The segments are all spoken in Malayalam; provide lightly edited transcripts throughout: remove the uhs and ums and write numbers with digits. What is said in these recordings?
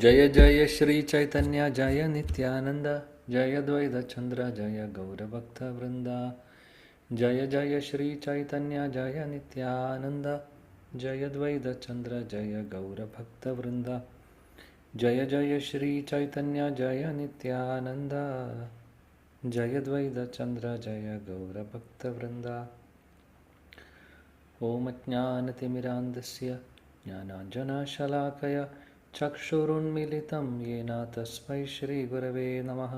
जय जय श्री चैतन्य जय नित्यानंद जय द्वैत चंद्र जय गौरभक्तवृंदा जय जय श्री चैतन्य जय नित्यानंद जय द्वैत चंद्र जय गौरभक्तवृंदा जय जय श्री चैतन्य जय नित्यानंद जय द्वैत चंद्र जय गौरभक्तवृंदा ओम ज्ञानतिमिरान्धस्य ज्ञानाञ्जनशलाकया चक्षुरुन्मीलितं येन तस्मै श्रीगुरवे नमः।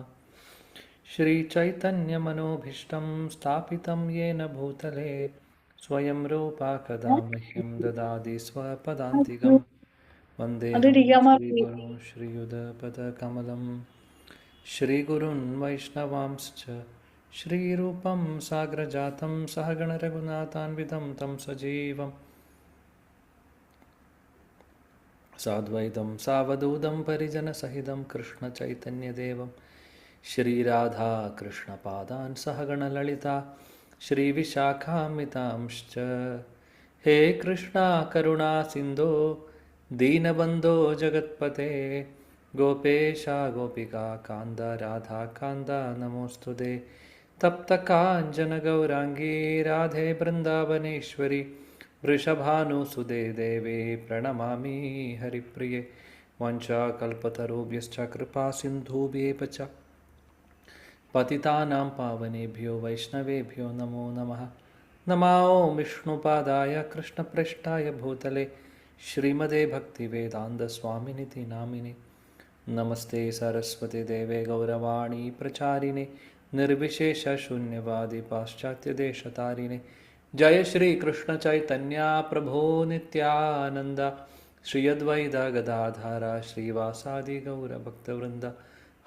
श्रीचैतन्यमनोभीष्टं स्थापितं येन भूतले स्वयं रूपा कदा मह्यं ददाति स्वपदान्तिकं वन्देऽहं श्रीगुरुं श्रीयुतपदकमलं श्रीगुरुन् वैष्णवांश्च श्रीरूपं साग्रजातं सहगणरघुनाथान्वितं तं सजीवं साद्वैतं सावधूतं परिजनसहितं कृष्णचैतन्यदेवं श्रीराधा कृष्णपादान् सहगणललिता श्रीविशाखान्वितांश्च हे कृष्णा करुणा सिन्धो दीनबन्धो जगत्पते गोपेशा गोपिका कान्द राधा कान्द नमोऽस्तुते तप्तकाञ्चनगौराङ्गी राधे वृन्दावनेश्वरी वृषभानुसुते देवे प्रणमामि हरिप्रिये वाञ्छाकल्पतरुभ्यश्च कृपासिन्धुभ्येव च पतितानां पावनेभ्यो वैष्णवेभ्यो नमो नमः। नमो विष्णुपादाय कृष्णप्रेष्ठाय भूतले श्रीमते भक्तिवेदान्तस्वामिनिति नामिने नमस्ते सरस्वती देवे गौरवाणी प्रचारिणे निर्विशेषशून्यवादी पाश्चात्यदेशतारिणे जय श्री कृष्ण चैतन्य प्रभो नित्यानंद श्री अद्वैत गदाधर श्रीवासादि गौर भक्तवृंद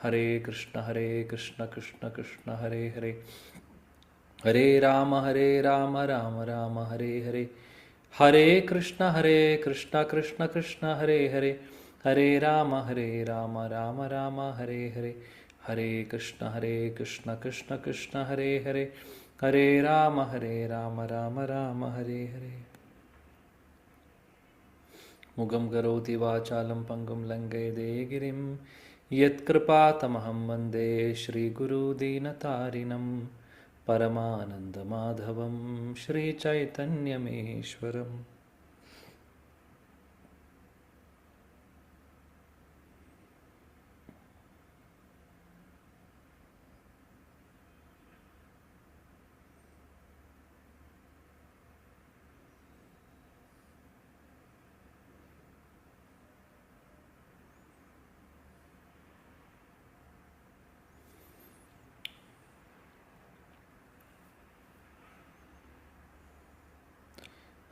हरे कृष्ण कृष्ण कृष्ण हरे हरे हरे राम राम राम हरे हरे हरे कृष्ण कृष्ण कृष्ण हरे हरे हरे राम राम राम हरे हरे हरे कृष्ण कृष्ण कृष्ण हरे हरे हरे राम राम हरे हरे मुगं करोति वाचालं पंगुं लङ्घयते गिरिं यत्कृपातमहं वन्दे श्रीगुरुदीनतारिणं परमानन्दमाधवं श्रीचैतन्यमीश्वरम्।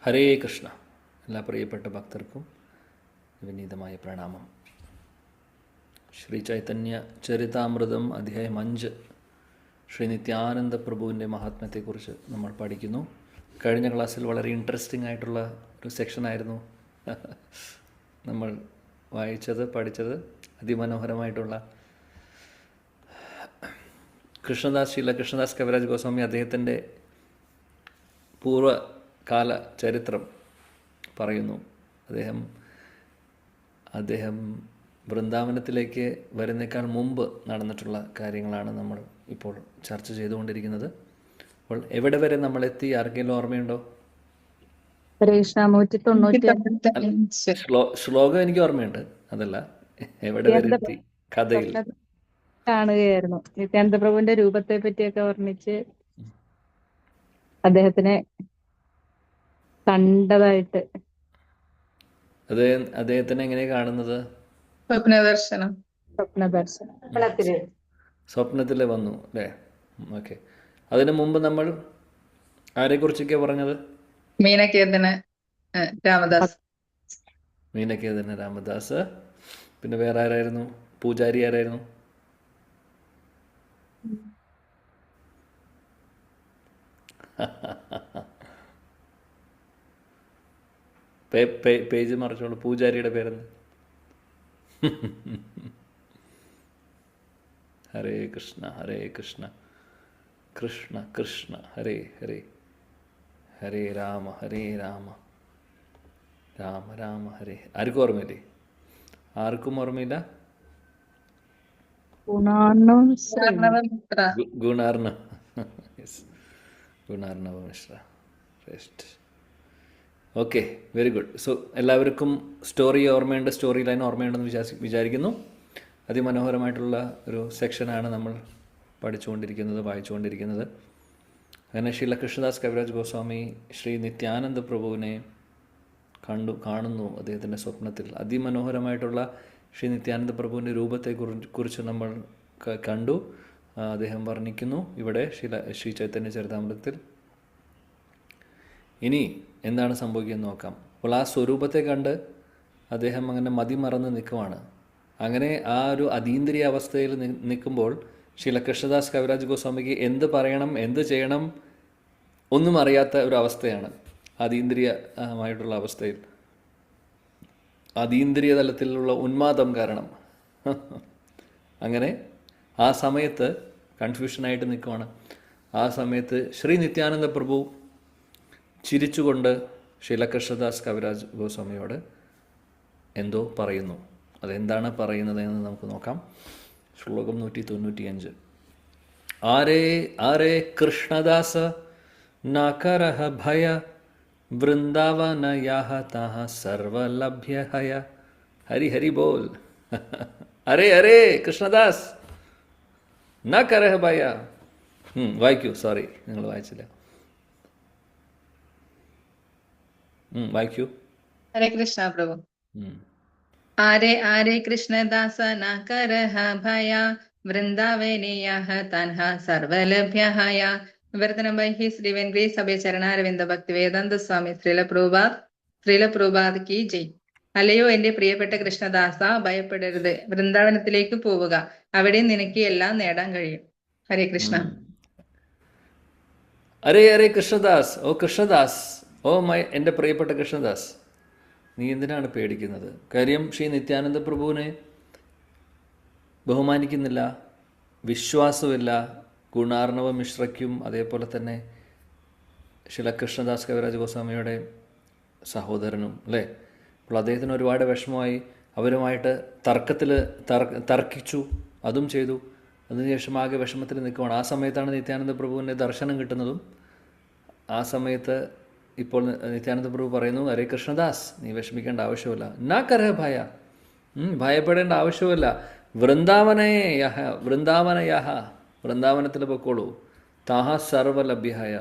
ഹരേ കൃഷ്ണ. എല്ലാ പ്രിയപ്പെട്ട ഭക്തർക്കും വിനീതമായ പ്രണാമം. ശ്രീ ചൈതന്യ ചരിതാമൃതം അധ്യായം 5 ശ്രീ നിത്യാനന്ദ പ്രഭുവിൻ്റെ മഹാത്മ്യത്തെക്കുറിച്ച് നമ്മൾ പഠിക്കുന്നു. കഴിഞ്ഞ ക്ലാസ്സിൽ വളരെ ഇൻട്രസ്റ്റിംഗ് ആയിട്ടുള്ള ഒരു സെക്ഷനായിരുന്നു നമ്മൾ പഠിച്ചത്. അതിമനോഹരമായിട്ടുള്ള കൃഷ്ണദാസ് കവിരാജ് ഗോസ്വാമി അദ്ദേഹത്തിൻ്റെ പൂർവ്വകാല ചരിത്രം പറയുന്നു. അദ്ദേഹം വൃന്ദാവനത്തിലേക്ക് വരുന്നേക്കാൾ മുമ്പ് നടന്നിട്ടുള്ള കാര്യങ്ങളാണ് നമ്മൾ ഇപ്പോൾ ചർച്ച ചെയ്തുകൊണ്ടിരിക്കുന്നത്. അപ്പോൾ എവിടെ വരെ നമ്മൾ എത്തി? ആർക്കെങ്കിലും ഓർമ്മയുണ്ടോ? ശ്ലോകം എനിക്ക് ഓർമ്മയുണ്ട്, അതല്ല എവിടെ വരെ എത്തി കഥയിൽ കാണുകയായിരുന്നു. നിത്യാനന്ദപ്രഭുവിന്റെ രൂപത്തെ പറ്റിയൊക്കെ വർണ്ണിച്ച് അദ്ദേഹത്തിനെ കണ്ടതായിട്ട്. അദ്ദേഹത്തിനെ എങ്ങനെ കാണുന്നത്? സ്വപ്നത്തില് വന്നു അല്ലേ? ഓക്കെ. അതിനു മുമ്പ് നമ്മൾ ആരെ കുറിച്ചൊക്കെ പറഞ്ഞത്? മീനക്കേതന രാമദാസ്. പിന്നെ വേറെ ആരായിരുന്നു? പൂജാരി ആരായിരുന്നു? പേജ് മറിച്ചോളൂ. പൂജാരിയുടെ പേരെന്ന്? ഹരേ കൃഷ്ണ കൃഷ്ണ കൃഷ്ണ ഹരേ ഹരേ ഹരേ രാമ രാമ രാമ ഹരേ. ആർക്കും ഓർമ്മയില്ലേ? ആർക്കും ഓർമ്മയില്ല? Gunarnavamishra. Gunarnav. Yes, Gunarnava Mishra. Best. Okay, very good. So എല്ലാവർക്കും സ്റ്റോറി ഓർമ്മയുണ്ട്, സ്റ്റോറി ലൈൻ ഓർമ്മയുണ്ടെന്ന് വിചാരിക്കുന്നു. അതിമനോഹരമായിട്ടുള്ള ഒരു സെക്ഷനാണ് നമ്മൾ പഠിച്ചുകൊണ്ടിരിക്കുന്നത്, വായിച്ചുകൊണ്ടിരിക്കുന്നത്. അങ്ങനെ ശ്രീല കൃഷ്ണദാസ് കവിരാജ് ഗോസ്വാമി ശ്രീ നിത്യാനന്ദ പ്രഭുവിനെ കാണുന്നു അദ്ദേഹത്തിൻ്റെ സ്വപ്നത്തിൽ. അതിമനോഹരമായിട്ടുള്ള ശ്രീ നിത്യാനന്ദ പ്രഭുവിൻ്റെ രൂപത്തെക്കുറിച്ച് നമ്മൾ കണ്ടു. അദ്ദേഹം വർണ്ണിക്കുന്നു ഇവിടെ ശ്രീ ചൈതന്യ ചരിതാമൃതത്തിൽ. ഇനി എന്താണ് സംഭവിക്കുന്നത് നോക്കാം. അപ്പോൾ ആ സ്വരൂപത്തെ കണ്ട് അദ്ദേഹം അങ്ങനെ മതിമറന്ന് നിൽക്കുവാണ്. അങ്ങനെ ആ ഒരു അതീന്ദ്രിയ അവസ്ഥയിൽ നിൽക്കുമ്പോൾ ശ്രീല കൃഷ്ണദാസ് കവിരാജ് ഗോസ്വാമിക്ക് എന്ത് പറയണം, എന്ത് ചെയ്യണം ഒന്നും അറിയാത്ത ഒരു അവസ്ഥയാണ്. അതീന്ദ്രിയമായിട്ടുള്ള അവസ്ഥയിൽ, അതീന്ദ്രിയ തലത്തിലുള്ള ഉന്മാദം കാരണം അങ്ങനെ ആ സമയത്ത് കൺഫ്യൂഷനായിട്ട് നിൽക്കുവാണ്. ആ സമയത്ത് ശ്രീ നിത്യാനന്ദ പ്രഭു ചിരിച്ചുകൊണ്ട് ശ്രീല കൃഷ്ണദാസ് കവിരാജ് ഗോസ്വാമിയോട് എന്തോ പറയുന്നു. അതെന്താണ് പറയുന്നത് എന്ന് നമുക്ക് നോക്കാം. ശ്ലോകം 195. ആരേ ആരേ കൃഷ്ണദാസ നാകരഹ ഭയ വൃന്ദാവന യാഹ താഹ സർവലഭ്യഹയ. ഹരി ഹരി ബോൽ. അരേ അരേ കൃഷ്ണദാസ് നാകരഹ ഭയ. വായിക്കൂ. സോറി, നിങ്ങൾ വായിച്ചില്ല. വായിക്കൂ. ഹരേ കൃഷ്ണ പ്രഭു. ആരേ ആരേ കൃഷ്ണദാസ ന കരഹ ഭയ വൃന്ദാവനേയഃ തൻഹ സർവലഭ്യഹയ. വിവർത്തനം ബൈ ഹിസ് ഡിവൈൻ ഗ്രേസ് അഭയ ചരണാരവിന്ദ ഭക്തി വേദാന്ത സ്വാമി ശ്രീല പ്രഭുപാദ് കി ജയ്. അല്ലയോ എന്റെ പ്രിയപ്പെട്ട കൃഷ്ണദാസ, ഭയപ്പെടരുത്. വൃന്ദാവനത്തിലേക്ക് പോവുക. അവിടെ നിനക്ക് എല്ലാം നേടാൻ കഴിയും. ഹരേ കൃഷ്ണ. അരേ അരേ കൃഷ്ണദാസ്, ഓ കൃഷ്ണദാസ്, ഓ എൻ്റെ പ്രിയപ്പെട്ട കൃഷ്ണദാസ്, നീ എന്തിനാണ് പേടിക്കുന്നത്? കാര്യം ശ്രീ നിത്യാനന്ദ പ്രഭുവിനെ ബഹുമാനിക്കുന്നില്ല, വിശ്വാസമില്ല. ഗുണാർണവ മിശ്രയ്ക്കും അതേപോലെ തന്നെ ശ്രീല കൃഷ്ണദാസ് കവിരാജ് ഗോസ്വാമിയുടെ സഹോദരനും അല്ലേ. അപ്പോൾ അദ്ദേഹത്തിന് ഒരുപാട് വിഷമമായി. അവരുമായിട്ട് തർക്കിച്ചു, അതും ചെയ്തു. അതിനുശേഷം ആകെ വിഷമത്തിൽ നിൽക്കുവാണ്. ആ സമയത്താണ് നിത്യാനന്ദ പ്രഭുവിൻ്റെ ദർശനം കിട്ടുന്നതും. ആ സമയത്ത് ഇപ്പോൾ നിത്യാനന്ദ പ്രഭു പറയുന്നു, അരേ കൃഷ്ണദാസ്, നീ വിഷമിക്കേണ്ട ആവശ്യമില്ല. നാ കരഹ ഭയ, ഭയപ്പെടേണ്ട ആവശ്യമില്ല. വൃന്ദാവനയഹ, വൃന്ദാവനത്തിൽ പൊക്കോളൂ. താഹ സർവലഭ്യഹയ,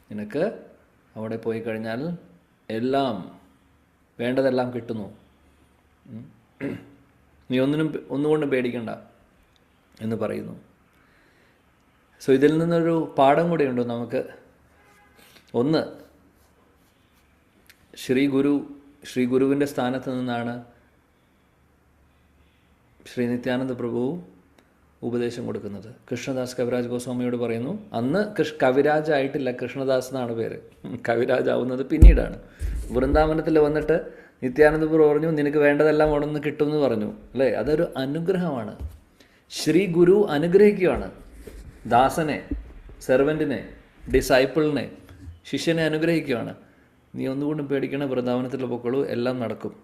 നിനക്ക് അവിടെ പോയി കഴിഞ്ഞാൽ എല്ലാം വേണ്ടതെല്ലാം കിട്ടുന്നു. നീ ഒന്നുകൊണ്ടും പേടിക്കണ്ട എന്ന് പറയുന്നു. സോ ഇതിൽ നിന്നൊരു പാഠം കൂടെയുണ്ട് നമുക്ക്. ഒന്ന്, ശ്രീ ഗുരുവിൻ്റെ സ്ഥാനത്ത് നിന്നാണ് ശ്രീ നിത്യാനന്ദ പ്രഭു ഉപദേശം കൊടുക്കുന്നത്. കൃഷ്ണദാസ് കവിരാജ് ഗോസ്വാമിയോട് പറയുന്നു, അന്ന് കവിരാജ് ആയിട്ടില്ല, കൃഷ്ണദാസ് എന്നാണ് പേര്. കവിരാജ് ആവുന്നത് പിന്നീടാണ്. വൃന്ദാവനത്തിൽ വന്നിട്ട് നിത്യാനന്ദ പ്രഭു പറഞ്ഞു, നിനക്ക് വേണ്ടതെല്ലാം അവിടെ നിന്ന് കിട്ടുമെന്ന് പറഞ്ഞു അല്ലേ. അതൊരു അനുഗ്രഹമാണ്. ശ്രീ ഗുരു അനുഗ്രഹിക്കുകയാണ് ദാസനെ, സെർവൻറ്റിനെ, ഡിസൈപ്പിളിനെ, ശിഷ്യനെ അനുഗ്രഹിക്കുകയാണ്. നീ ഒന്നുകൊണ്ടും പേടിക്കണം, വൃന്ദാവനത്തിൽ പൊക്കളൂ, എല്ലാം നടക്കും.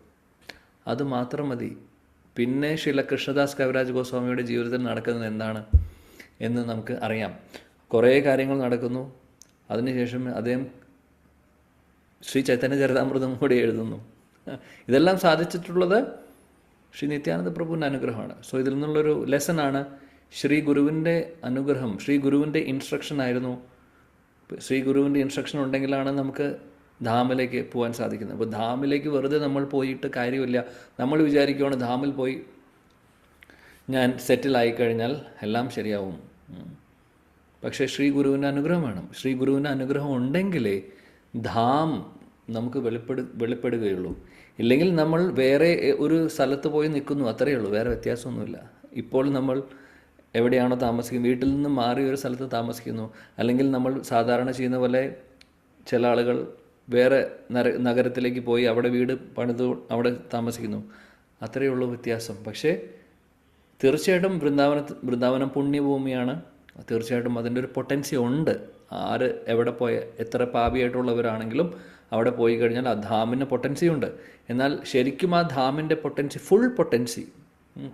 അത് മാത്രം മതി. പിന്നെ ശ്രീല കൃഷ്ണദാസ് കവിരാജ് ഗോസ്വാമിയുടെ ജീവിതത്തിൽ നടക്കുന്നത് എന്താണ് എന്ന് നമുക്ക് അറിയാം. കുറേ കാര്യങ്ങൾ നടക്കുന്നു. അതിനുശേഷം അദ്ദേഹം ശ്രീ ചൈതന്യ ചരിതാമൃതം കൂടി എഴുതുന്നു. ഇതെല്ലാം സാധിച്ചിട്ടുള്ളത് ശ്രീ നിത്യാനന്ദ പ്രഭുവിൻ്റെ അനുഗ്രഹമാണ്. സോ ഇതിൽ നിന്നുള്ളൊരു ലെസനാണ് ശ്രീ ഗുരുവിൻ്റെ അനുഗ്രഹം, ശ്രീ ഗുരുവിൻ്റെ ഇൻസ്ട്രക്ഷൻ ആയിരുന്നു. ശ്രീ ഗുരുവിൻ്റെ ഇൻസ്ട്രക്ഷൻ ഉണ്ടെങ്കിലാണ് നമുക്ക് ധാമിലേക്ക് പോകാൻ സാധിക്കുന്നത്. അപ്പോൾ ധാമിലേക്ക് വെറുതെ നമ്മൾ പോയിട്ട് കാര്യമില്ല. നമ്മൾ വിചാരിക്കുകയാണ് ധാമിൽ പോയി ഞാൻ സെറ്റിലായി കഴിഞ്ഞാൽ എല്ലാം ശരിയാവും. പക്ഷേ ശ്രീ ഗുരുവിൻ്റെ അനുഗ്രഹം വേണം. ശ്രീ ഗുരുവിൻ്റെ അനുഗ്രഹം ഉണ്ടെങ്കിലേ ധാം നമുക്ക് വെളിപ്പെടുകയുള്ളൂ. ഇല്ലെങ്കിൽ നമ്മൾ വേറെ ഒരു സ്ഥലത്ത് പോയി നിൽക്കുന്നു, അത്രയേ ഉള്ളൂ, വേറെ വ്യത്യാസമൊന്നുമില്ല. ഇപ്പോൾ നമ്മൾ എവിടെയാണോ താമസിക്കുന്നത്, വീട്ടിൽ നിന്ന് മാറി ഒരു സ്ഥലത്ത് താമസിക്കുന്നു. അല്ലെങ്കിൽ നമ്മൾ സാധാരണ ചെയ്യുന്ന പോലെ ചില ആളുകൾ വേറെ നഗരത്തിലേക്ക് പോയി അവിടെ വീട് പണിത് അവിടെ താമസിക്കുന്നു. അത്രയേ ഉള്ളൂ വ്യത്യാസം. പക്ഷേ തീർച്ചയായിട്ടും വൃന്ദാവനം പുണ്യഭൂമിയാണ്. തീർച്ചയായിട്ടും അതിൻ്റെ ഒരു പൊട്ടൻസി ഉണ്ട്. ആര് എവിടെ പോയ എത്ര പാപിയായിട്ടുള്ളവരാണെങ്കിലും അവിടെ പോയി കഴിഞ്ഞാൽ ആ ധാമിന് പൊട്ടൻസി ഉണ്ട്. എന്നാൽ ശരിക്കും ആ ധാമിൻ്റെ പൊട്ടൻസി, ഫുൾ പൊട്ടൻസി,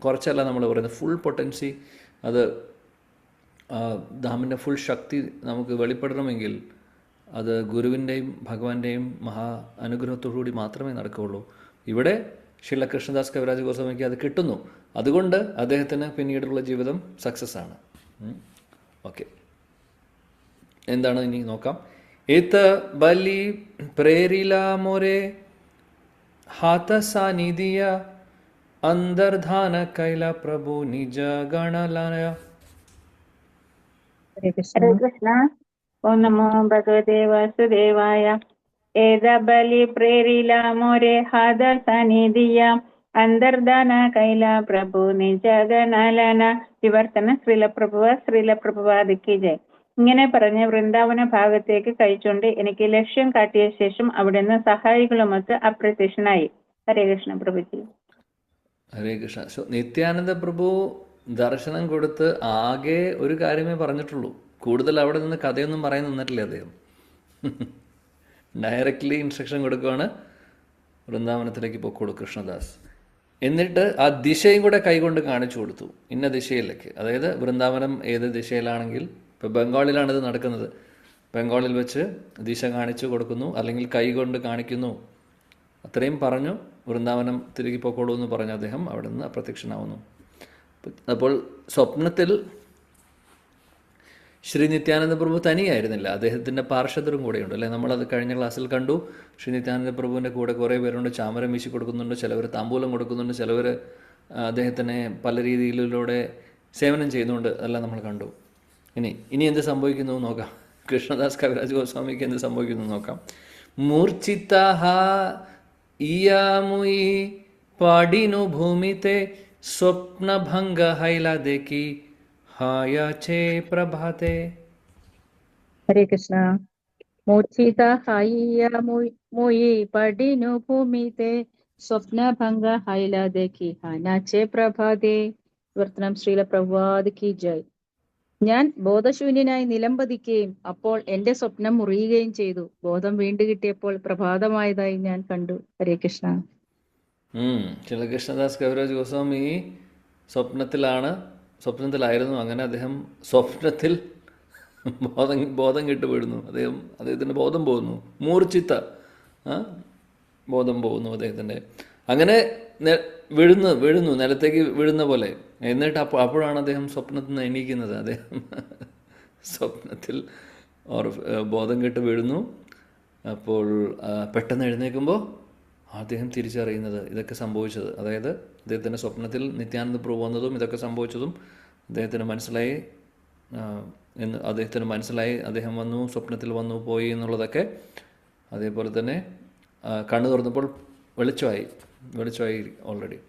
കുറച്ചല്ല നമ്മൾ പറയുന്നത്, ഫുൾ പൊട്ടൻസി, അത് ധാമിൻ്റെ ഫുൾ ശക്തി നമുക്ക് വെളിപ്പെടണമെങ്കിൽ അത് ഗുരുവിൻ്റെയും ഭഗവാന്റെയും മഹാ അനുഗ്രഹത്തോടുകൂടി മാത്രമേ നടക്കുകയുള്ളൂ. ഇവിടെ ശ്രീല കൃഷ്ണദാസ് കവിരാജ് ഗോസ്വാമിക്ക് അത് കിട്ടുന്നു. അതുകൊണ്ട് അദ്ദേഹത്തിന് പിന്നീടുള്ള ജീവിതം സക്സസ് ആണ്. ഓക്കെ, എന്താണ് ഇനി നോക്കാം. ഏത ബലി പ്രേരില മോരെ ഹാത സാനിധിയ അന്തർധാന കൈല പ്രഭു നിജ ഗണലയ. ഹരേ കൃഷ്ണ. ഓം നമോ ഭഗവതേ വാസുദേവായ. ഏത ബലി പ്രേരില മോരെ ഹാദ സനിധിയ അന്തർധാന കൈല പ്രഭു നിജ ഗണലന. വിവർത്തന ശ്രീല പ്രഭുവാദിക്ക് ജയ്. ഇങ്ങനെ പറഞ്ഞ് വൃന്ദാവന ഭാഗത്തേക്ക് കഴിച്ചുകൊണ്ട് എനിക്ക് ലക്ഷ്യം കാട്ടിയ ശേഷം അവിടുന്ന് സഹായികളുമൊത്ത് അപ്രത്യക്ഷനായി. ഹരേ കൃഷ്ണ പ്രഭുജി. ഹരേ കൃഷ്ണ. നിത്യാനന്ദ പ്രഭു ദർശനം കൊടുത്ത് ആകെ ഒരു കാര്യമേ പറഞ്ഞിട്ടുള്ളൂ. കൂടുതൽ അവിടെ നിന്ന് കഥയൊന്നും പറയാൻ നിന്നിട്ടില്ല അദ്ദേഹം. ഡയറക്റ്റ്ലി ഇൻസ്ട്രക്ഷൻ കൊടുക്കുകയാണ്, വൃന്ദാവനത്തിലേക്ക് പൊക്കോളൂ കൃഷ്ണദാസ്. എന്നിട്ട് ആ ദിശയും കൂടെ കൈകൊണ്ട് കാണിച്ചു കൊടുത്തു, ഇന്ന ദിശയിലേക്ക്. അതായത് വൃന്ദാവനം ഏത് ദിശയിലാണെങ്കിൽ, ഇപ്പോൾ ബംഗാളിലാണിത് നടക്കുന്നത്, ബംഗാളിൽ വെച്ച് ദിശ കാണിച്ചു കൊടുക്കുന്നു, അല്ലെങ്കിൽ കൈ കൊണ്ട് കാണിക്കുന്നു. അത്രയും പറഞ്ഞു, വൃന്ദാവനം തിരികെ പൊക്കോളൂ എന്ന് പറഞ്ഞ് അദ്ദേഹം അവിടെ നിന്ന് അപ്രത്യക്ഷനാവുന്നു. അപ്പോൾ സ്വപ്നത്തിൽ ശ്രീ നിത്യാനന്ദ പ്രഭു തനിയായിരുന്നില്ല, അദ്ദേഹത്തിൻ്റെ പാർഷദരും കൂടെയുണ്ട് അല്ലേ. നമ്മളത് കഴിഞ്ഞ ക്ലാസ്സിൽ കണ്ടു. ശ്രീ നിത്യാനന്ദ പ്രഭുവിൻ്റെ കൂടെ കുറേ പേരുണ്ട്. ചാമരം വീശി കൊടുക്കുന്നുണ്ട്, ചിലവർ താമ്പൂലം കൊടുക്കുന്നുണ്ട്, ചിലവർ അദ്ദേഹത്തിനെ പല രീതിയിലൂടെ സേവനം ചെയ്യുന്നുണ്ട്. അതെല്ലാം നമ്മൾ കണ്ടു. ഇനി എന്ത് സംഭവിക്കുന്നു നോക്കാം. കൃഷ്ണദാസ് കവിരാജ് ഗോസ്വാമിക്ക് എന്ത് സംഭവിക്കുന്നു നോക്കാം. മൂർച്ഛിതഃ ഇയാമുയി പാടിനു ഭൂമിത്തെ സ്വപ്നഭംഗ ഹൈല ദേക്കി ഹായാചേ പ്രഭാതേ. ഹരേ കൃഷ്ണ. മൂർച്ഛിത ഹയ്യ മുയി പടിനു ഭൂമിത്തെ സ്വപ്നഭംഗ ഹൈല ദേഖി ഹാനാചേ പ്രഭാതേ. വിവർത്തനം ശ്രീല പ്രഭുവാദിക്ക് ജയ്. ഞാൻ ബോധശൂന്യനായി നിലംപതിക്കുകയും അപ്പോൾ എന്റെ സ്വപ്നം മുറിയുകയും ചെയ്തു. ബോധം വീണ്ടു കിട്ടിയപ്പോൾ പ്രഭാതമായതായി ഞാൻ കണ്ടു. ഹരേ കൃഷ്ണ. ചില കൃഷ്ണദാസ് കവിരാജ് ഗോസ്വാമി സ്വപ്നത്തിലായിരുന്നു. അങ്ങനെ അദ്ദേഹം സ്വപ്നത്തിൽ ബോധം കെട്ടുപെടുന്നു. അദ്ദേഹത്തിൻ്റെ ബോധം പോകുന്നു. മൂർച്ഛിത്ത ബോധം പോകുന്നു അദ്ദേഹത്തിൻ്റെ. അങ്ങനെ വീഴുന്നു, നിലത്തേക്ക് വീഴുന്ന പോലെ. എന്നിട്ട് അപ്പോഴാണ് അദ്ദേഹം സ്വപ്നത്തിൽ നിന്ന് എണീക്കുന്നത്. അദ്ദേഹം സ്വപ്നത്തിൽ ബോധം കെട്ട് വീഴുന്നു. അപ്പോൾ പെട്ടെന്ന് എഴുന്നേൽക്കുമ്പോൾ അദ്ദേഹം തിരിച്ചറിയുന്നത് ഇതൊക്കെ സംഭവിച്ചത്. അതായത് അദ്ദേഹത്തിൻ്റെ സ്വപ്നത്തിൽ നിത്യാനന്ദ പ്രഭു വന്നതും ഇതൊക്കെ സംഭവിച്ചതും അദ്ദേഹത്തിന് മനസ്സിലായി. അദ്ദേഹം വന്നു, സ്വപ്നത്തിൽ വന്നു പോയി എന്നുള്ളതൊക്കെ. അതേപോലെ തന്നെ കണ്ണു തുറന്നപ്പോൾ വെളിച്ചമായി ഓൾറെഡി.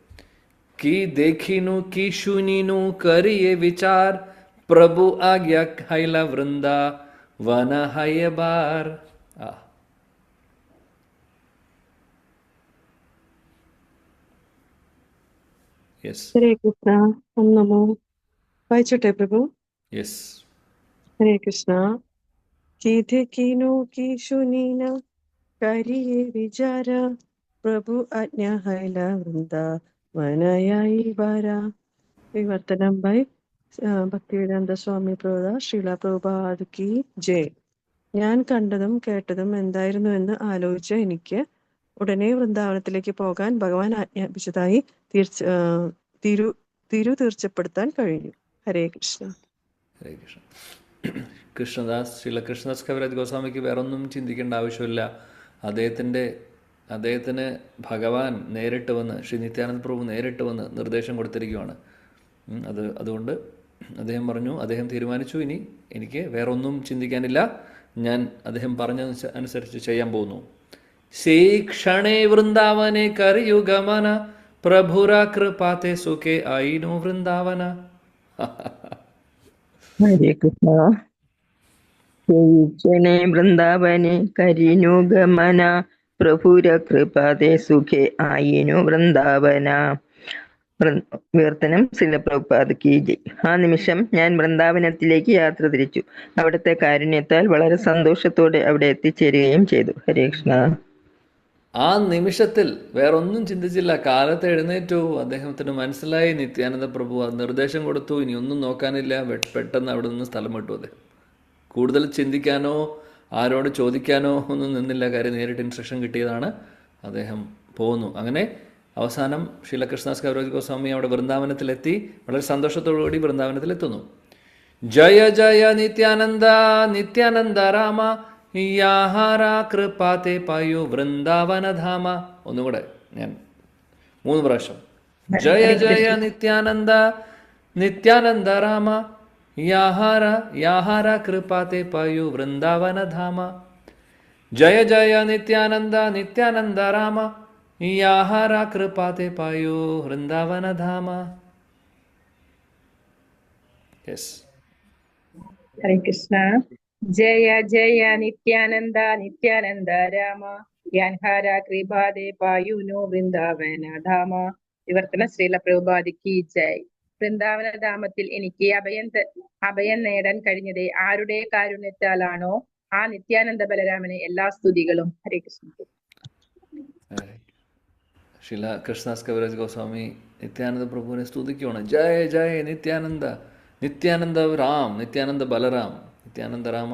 की देखिनु की शुनिनु करिए विचार प्रभु आज्ञा हैला वृंदा वन हय बार. യെസ്. ഹരേ കൃഷ്ണ. നമോ. വായിച്ചോട്ടെ പ്രഭു? യെസ്. ഹരേ കൃഷ്ണ. की देखिनु की शुनिनु करिए विचार प्रभु आज्ञा हैला वृंदा വനയായി ബാര. വിവർത്തനം ബൈ ഭക്തിവേദാന്ത സ്വാമി പ്രഭുദ ശ്രീല പ്രഭുപാദ് കി ജയ്. ഞാൻ കണ്ടതും കേട്ടതും എന്തായിരുന്നു എന്ന് ആലോചിച്ച എനിക്ക് ഉടനെ വൃന്ദാവനത്തിലേക്ക് പോകാൻ ഭഗവാൻ ആജ്ഞാപിച്ചതായി തീർച്ചപ്പെടുത്താൻ കഴിഞ്ഞു. ഹരേ കൃഷ്ണ. ഹരേ കൃഷ്ണ. ശ്രീല കൃഷ്ണദാസ് കവിരാജ് ഗോസ്വാമിക്ക് വേറൊന്നും ചിന്തിക്കേണ്ട ആവശ്യമില്ല. അദ്ദേഹത്തിന് ഭഗവാൻ നേരിട്ട് വന്ന്, ശ്രീ നിത്യാനന്ദ പ്രഭു നേരിട്ട് വന്ന് നിർദ്ദേശം കൊടുത്തിരിക്കുകയാണ്. അതുകൊണ്ട് അദ്ദേഹം തീരുമാനിച്ചു, ഇനി എനിക്ക് വേറൊന്നും ചിന്തിക്കാനില്ല, ഞാൻ അദ്ദേഹം പറഞ്ഞതനുസരിച്ച് ചെയ്യാൻ പോകുന്നു. സേ ക്ഷണേ വൃന്ദാവനെ കരയുഗമന പ്രഭുരാ കൃപാത്തെ സുഖേ ആയിനു വൃന്ദാവന. ഹരേ കൃഷ്ണ. ക്ഷണേ വൃന്ദാവനെ കരിനുഗമന പ്രഭുര കൃപാതെ സുഖേ ആയിനു വൃന്ദാവന. വിവർത്തനം ശ്രീല പ്രഭുപാദ് കി ജയ്. ആ നിമിഷം ഞാൻ വൃന്ദാവനത്തിലേക്ക് യാത്ര തിരിച്ചു. അവിടുത്തെ കാരുണ്യത്താൽ വളരെ സന്തോഷത്തോടെ അവിടെ എത്തിച്ചേരുകയും ചെയ്തു. ഹരേ കൃഷ്ണ. ആ നിമിഷത്തിൽ വേറൊന്നും ചിന്തിച്ചില്ല. കാലത്ത് എഴുന്നേറ്റു. അദ്ദേഹത്തിന് മനസ്സിലായി, നിത്യാനന്ദ പ്രഭു അത് നിർദ്ദേശം കൊടുത്തു, ഇനി ഒന്നും നോക്കാനില്ല. പെട്ടെന്ന് അവിടെ നിന്ന് സ്ഥലം വിട്ടു. അദ്ദേഹം കൂടുതൽ ചിന്തിക്കാനോ ആരോട് ചോദിക്കാനോ ഒന്നും നിന്നില്ല. കാര്യം നേരിട്ട് ഇൻസ്ട്രക്ഷൻ കിട്ടിയതാണ്. അദ്ദേഹം പോന്നു. അങ്ങനെ അവസാനം ശ്രീല കൃഷ്ണദാസ് കവിരാജ് ഗോസ്വാമി അവിടെ വൃന്ദാവനത്തിലെത്തി. വളരെ സന്തോഷത്തോടുകൂടി വൃന്ദാവനത്തിലെത്തുന്നു. ജയ ജയ നിത്യാനന്ദ നിത്യാനന്ദ രാമ യാഹാര കൃപാത്തെ പായു വൃന്ദാവനധാമ. ഒന്നുകൂടെ ഞാൻ 3 പ്രാവശ്യം. ജയ ജയ നിത്യാനന്ദ നിത്യാനന്ദ രാമ യാഹാര യാഹാര കൃപാത്തെ പായു വൃന്ദാവനധാമ. ജയ ജയ നിത്യാനന്ദ നിത്യാനന്ദ രാമ യാഹാര കൃപാത്തെ പായു വൃന്ദാവനധാമ. യെസ്. ഹരേ കൃഷ്ണ. ജയ ജയ നിത്യാനന്ദ നിത്യാനന്ദ രാമ യാൻഹാര കൃപാദേ പായുനോ വൃന്ദാവന ധാമ. വിവർത്തന ശ്രീല പ്രഭുപാദ് കി ജയ്. വൃന്ദാവന ധാമത്തിൽ എനിക്ക് അഭയം നേടാൻ കഴിഞ്ഞത് ആരുടെ കാരുണ്യത്താലാണോ ആ നിത്യാനന്ദ ബലരാമന് എല്ലാ സ്തുതികളും. ഹരേ കൃഷ്ണ. ശ്രീല കൃഷ്ണദാസ് കവിരാജ് ഗോസ്വാമി നിത്യാനന്ദ പ്രഭുവിനെ സ്തുതിക്കുകയാണ്. ജയ ജയ നിത്യാനന്ദ നിത്യാനന്ദ രാം നിത്യാനന്ദ ബലറാം നിത്യാനന്ദ രാമ.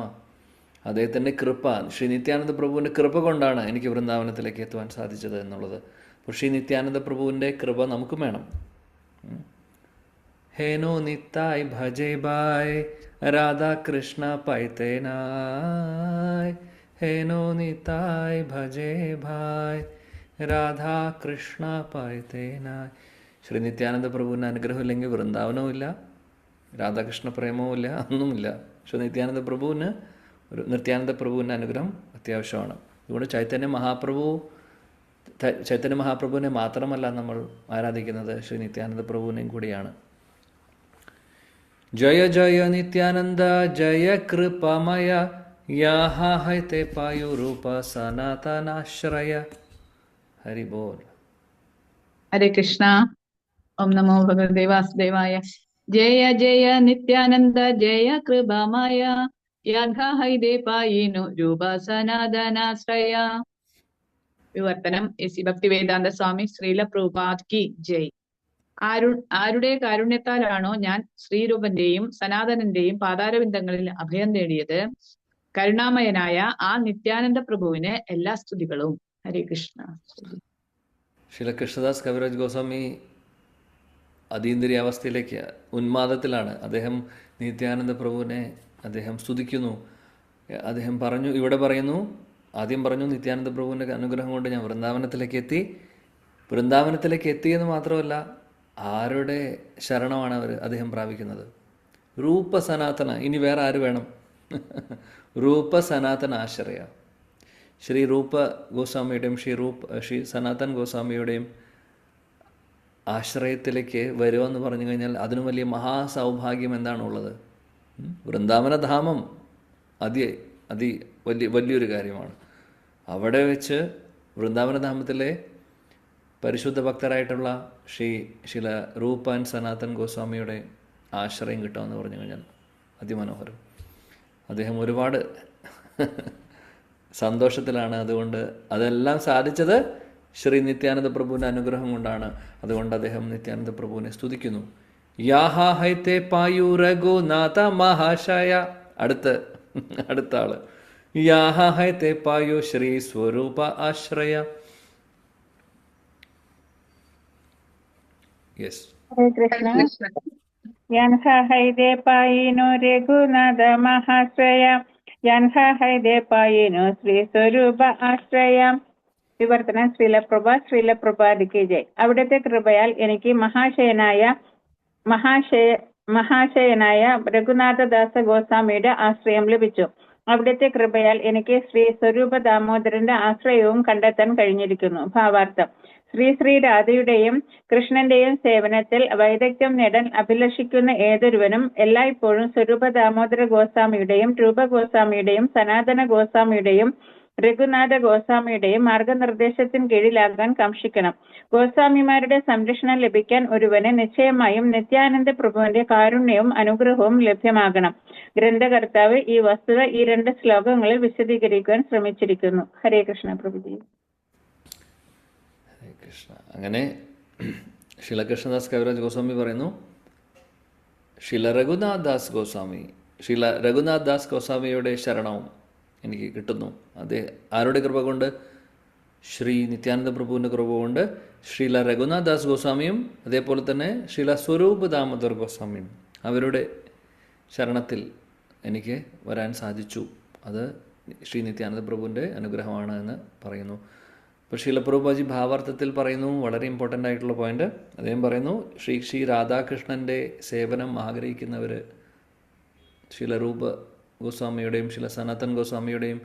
അദ്ദേഹത്തിൻ്റെ കൃപ, ശ്രീ നിത്യാനന്ദ പ്രഭുവിൻ്റെ കൃപ കൊണ്ടാണ് എനിക്ക് വൃന്ദാവനത്തിലേക്ക് എത്തുവാൻ സാധിച്ചത് എന്നുള്ളത്. അപ്പോൾ ശ്രീ നിത്യാനന്ദ പ്രഭുവിൻ്റെ കൃപ നമുക്കും വേണം. ഹേനോ നിത്തായ് ഭജേ ബായ് രാധാകൃഷ്ണ പൈതേനായ്. ഹേനോ നിത്തായ് ഭജേ ഭായ് രാധാകൃഷ്ണ പൈതേനായ്. ശ്രീ നിത്യാനന്ദ പ്രഭുവിൻ്റെ അനുഗ്രഹം ഇല്ലെങ്കിൽ വൃന്ദാവനവും ഇല്ല, രാധാകൃഷ്ണ പ്രേമവും ഇല്ല, ഒന്നുമില്ല. പക്ഷെ നിത്യാനന്ദ പ്രഭുവിൻ്റെ അനുഗ്രഹം അത്യാവശ്യമാണ്. അതുകൊണ്ട് ചൈതന്യ മഹാപ്രഭുവിനെ മാത്രമല്ല നമ്മൾ ആരാധിക്കുന്നത്, ശ്രീ നിത്യാനന്ദ പ്രഭുവിനെയും കൂടിയാണ്. ജയ ജയ നിത്യാനന്ദ ജയ കൃപമയ യാഹാ ഹൈതേ പായു രൂപ സനാതനാശ്രയ. ഹരി ബോൽ. ഹരേ കൃഷ്ണ. ഓം നമോ ഭഗവതേ വാസുദേവായ. ജയ ജയ നിത്യാനന്ദ ജയ കൃപാമയ യാഘാഹൈദേ പായിനു രൂപ സനാതനാശ്രയ. വിവർത്തനം എസി ഭക്തി വേദാന്ത സ്വാമി ശ്രീല പ്രഭുപാദ് കി ജയ്. ആരുടെ കാരുണ്യത്താലാണോ ഞാൻ ശ്രീരൂപന്റെയും സനാതനന്റെയും പാതാരവിന്ദങ്ങളിൽ അഭയം നേടിയത്, കരുണാമയനായ ആ നിത്യാനന്ദ പ്രഭുവിന് എല്ലാ സ്തുതികളും. ഹരേ കൃഷ്ണ. ശ്രീല കൃഷ്ണദാസ് കവിരാജ് ഗോസ്വാമി അതീന്ദ്രിയാവസ്ഥയിലേക്ക്, ഉന്മാദത്തിലാണ്. അദ്ദേഹം നിത്യാനന്ദ പ്രഭുവിനെ അദ്ദേഹം സ്തുതിക്കുന്നു. അദ്ദേഹം പറഞ്ഞു, ഇവിടെ പറയുന്നു, ആദ്യം പറഞ്ഞു നിത്യാനന്ദ പ്രഭുവിൻ്റെ അനുഗ്രഹം കൊണ്ട് ഞാൻ വൃന്ദാവനത്തിലേക്ക് എത്തി. വൃന്ദാവനത്തിലേക്ക് എത്തിയെന്ന് മാത്രമല്ല, ആരുടെ ശരണമാണ് അദ്ദേഹം പ്രാപിക്കുന്നത്? രൂപ സനാതന. ഇനി വേറെ ആര് വേണം? രൂപ സനാതന ആശ്രയ. ശ്രീ രൂപ ഗോസ്വാമിയുടെയും ശ്രീ സനാതൻ ഗോസ്വാമിയുടെയും ആശ്രയത്തിലേക്ക് വരുക എന്ന് പറഞ്ഞു കഴിഞ്ഞാൽ അതിനു വലിയ മഹാസൗഭാഗ്യം എന്താണുള്ളത്? വൃന്ദാവനധാമം വലിയൊരു കാര്യമാണ്. അവിടെ വെച്ച് വൃന്ദാവനധാമത്തിലെ പരിശുദ്ധ ഭക്തരായിട്ടുള്ള ശ്രീല രൂപ ആൻഡ് സനാതൻ ഗോസ്വാമിയുടെ ആശ്രയം കിട്ടുമെന്ന് പറഞ്ഞു കഴിഞ്ഞാൽ അതിമനോഹരം. അദ്ദേഹം ഒരുപാട് സന്തോഷത്തിലാണ്. അതുകൊണ്ട് അതെല്ലാം സാധിച്ചത് ശ്രീ നിത്യാനന്ദ പ്രഭുവിൻ്റെ അനുഗ്രഹം കൊണ്ടാണ്. അതുകൊണ്ട് അദ്ദേഹം നിത്യാനന്ദ പ്രഭുവിനെ സ്തുതിക്കുന്നു. യാഹാ ഹൈതേ പായു രഘുനാഥ മഹാശയ. അടുത്ത ആള് യാഹാ ഹൈതേ പായു ശ്രീ സ്വരൂപ ആശ്രയ. യെസ്. ഹരേ കൃഷ്ണ. യാൻഹാ ഹൈദേ പായിനോ രഘുനാഥ മഹാശ്രയ യാൻഹാ പായിനോ ശ്രീ സ്വരൂപ ആശ്രയ. വിവർത്തനം ശ്രീല പ്രഭുപാദ് കി ജയ്. അവിടുത്തെ കൃപയാൽ എനിക്ക് മഹാശയനായ രഘുനാഥദാസ ഗോസ്വാമിയുടെ ആശ്രയം ലഭിച്ചു. അവിടുത്തെ കൃപയാൽ എനിക്ക് ശ്രീ സ്വരൂപ ദാമോദരന്റെ ആശ്രയവും കണ്ടെത്താൻ കഴിഞ്ഞിരിക്കുന്നു. ഭാവാർത്ഥം: ശ്രീ രാധയുടെയും കൃഷ്ണന്റെയും സേവനത്തിൽ വൈദഗ്ധ്യം നേടാൻ അഭിലഷിക്കുന്ന ഏതൊരുവനും എല്ലായ്പ്പോഴും സ്വരൂപ ദാമോദര ഗോസ്വാമിയുടെയും രൂപ ഗോസ്വാമിയുടെയും സനാതന ഗോസ്വാമിയുടെയും രഘുനാഥ ഗോസ്വാമിയുടെയും മാർഗനിർദ്ദേശത്തിന് കീഴിലാകാൻ കാംക്ഷിക്കണം. ഗോസ്വാമിമാരുടെ സംരക്ഷണം ലഭിക്കാൻ ഒരുവന് നിശ്ചയമായും നിത്യാനന്ദ പ്രഭുവിന്റെ കാരുണ്യവും അനുഗ്രഹവും ലഭ്യമാകണം. ഗ്രന്ഥകർത്താവ് ഈ വസ്തുത ഈ 2 ശ്ലോകങ്ങളിൽ വിശദീകരിക്കുവാൻ ശ്രമിച്ചിരിക്കുന്നു. ഹരേ കൃഷ്ണ പ്രഭുജി. ഹരേ കൃഷ്ണ. അങ്ങനെ ശില കൃഷ്ണദാസ് കവിരാജ് ഗോസ്വാമി പറയുന്നു, ശില രഘുനാഥ് ദാസ് ഗോസ്വാമിയുടെ ശരണവും എനിക്ക് കിട്ടുന്നു. അത് ആരുടെ കൃപ കൊണ്ട്? ശ്രീ നിത്യാനന്ദ പ്രഭുവിൻ്റെ കൃപ കൊണ്ട് ശ്രീല രഘുനാഥ് ദാസ് ഗോസ്വാമിയും അതേപോലെ തന്നെ ശ്രീല സ്വരൂപ് ദാമോദർ ഗോസ്വാമിയും അവരുടെ ശരണത്തിൽ എനിക്ക് വരാൻ സാധിച്ചു. അത് ശ്രീ നിത്യാനന്ദ പ്രഭുവിൻ്റെ അനുഗ്രഹമാണ് എന്ന് പറയുന്നു. അപ്പോൾ ശീലപ്രഭുപാജി ഭാവാർത്ഥത്തിൽ പറയുന്നു, വളരെ ഇമ്പോർട്ടൻ്റ് ആയിട്ടുള്ള പോയിന്റ്. അദ്ദേഹം പറയുന്നു, ശ്രീ രാധാകൃഷ്ണൻ്റെ സേവനം ആഗ്രഹിക്കുന്നവർ ശിലരൂപ ഗോസ്വാമിയുടെയും ശില സനാതൻ ഗോസ്വാമിയുടെയും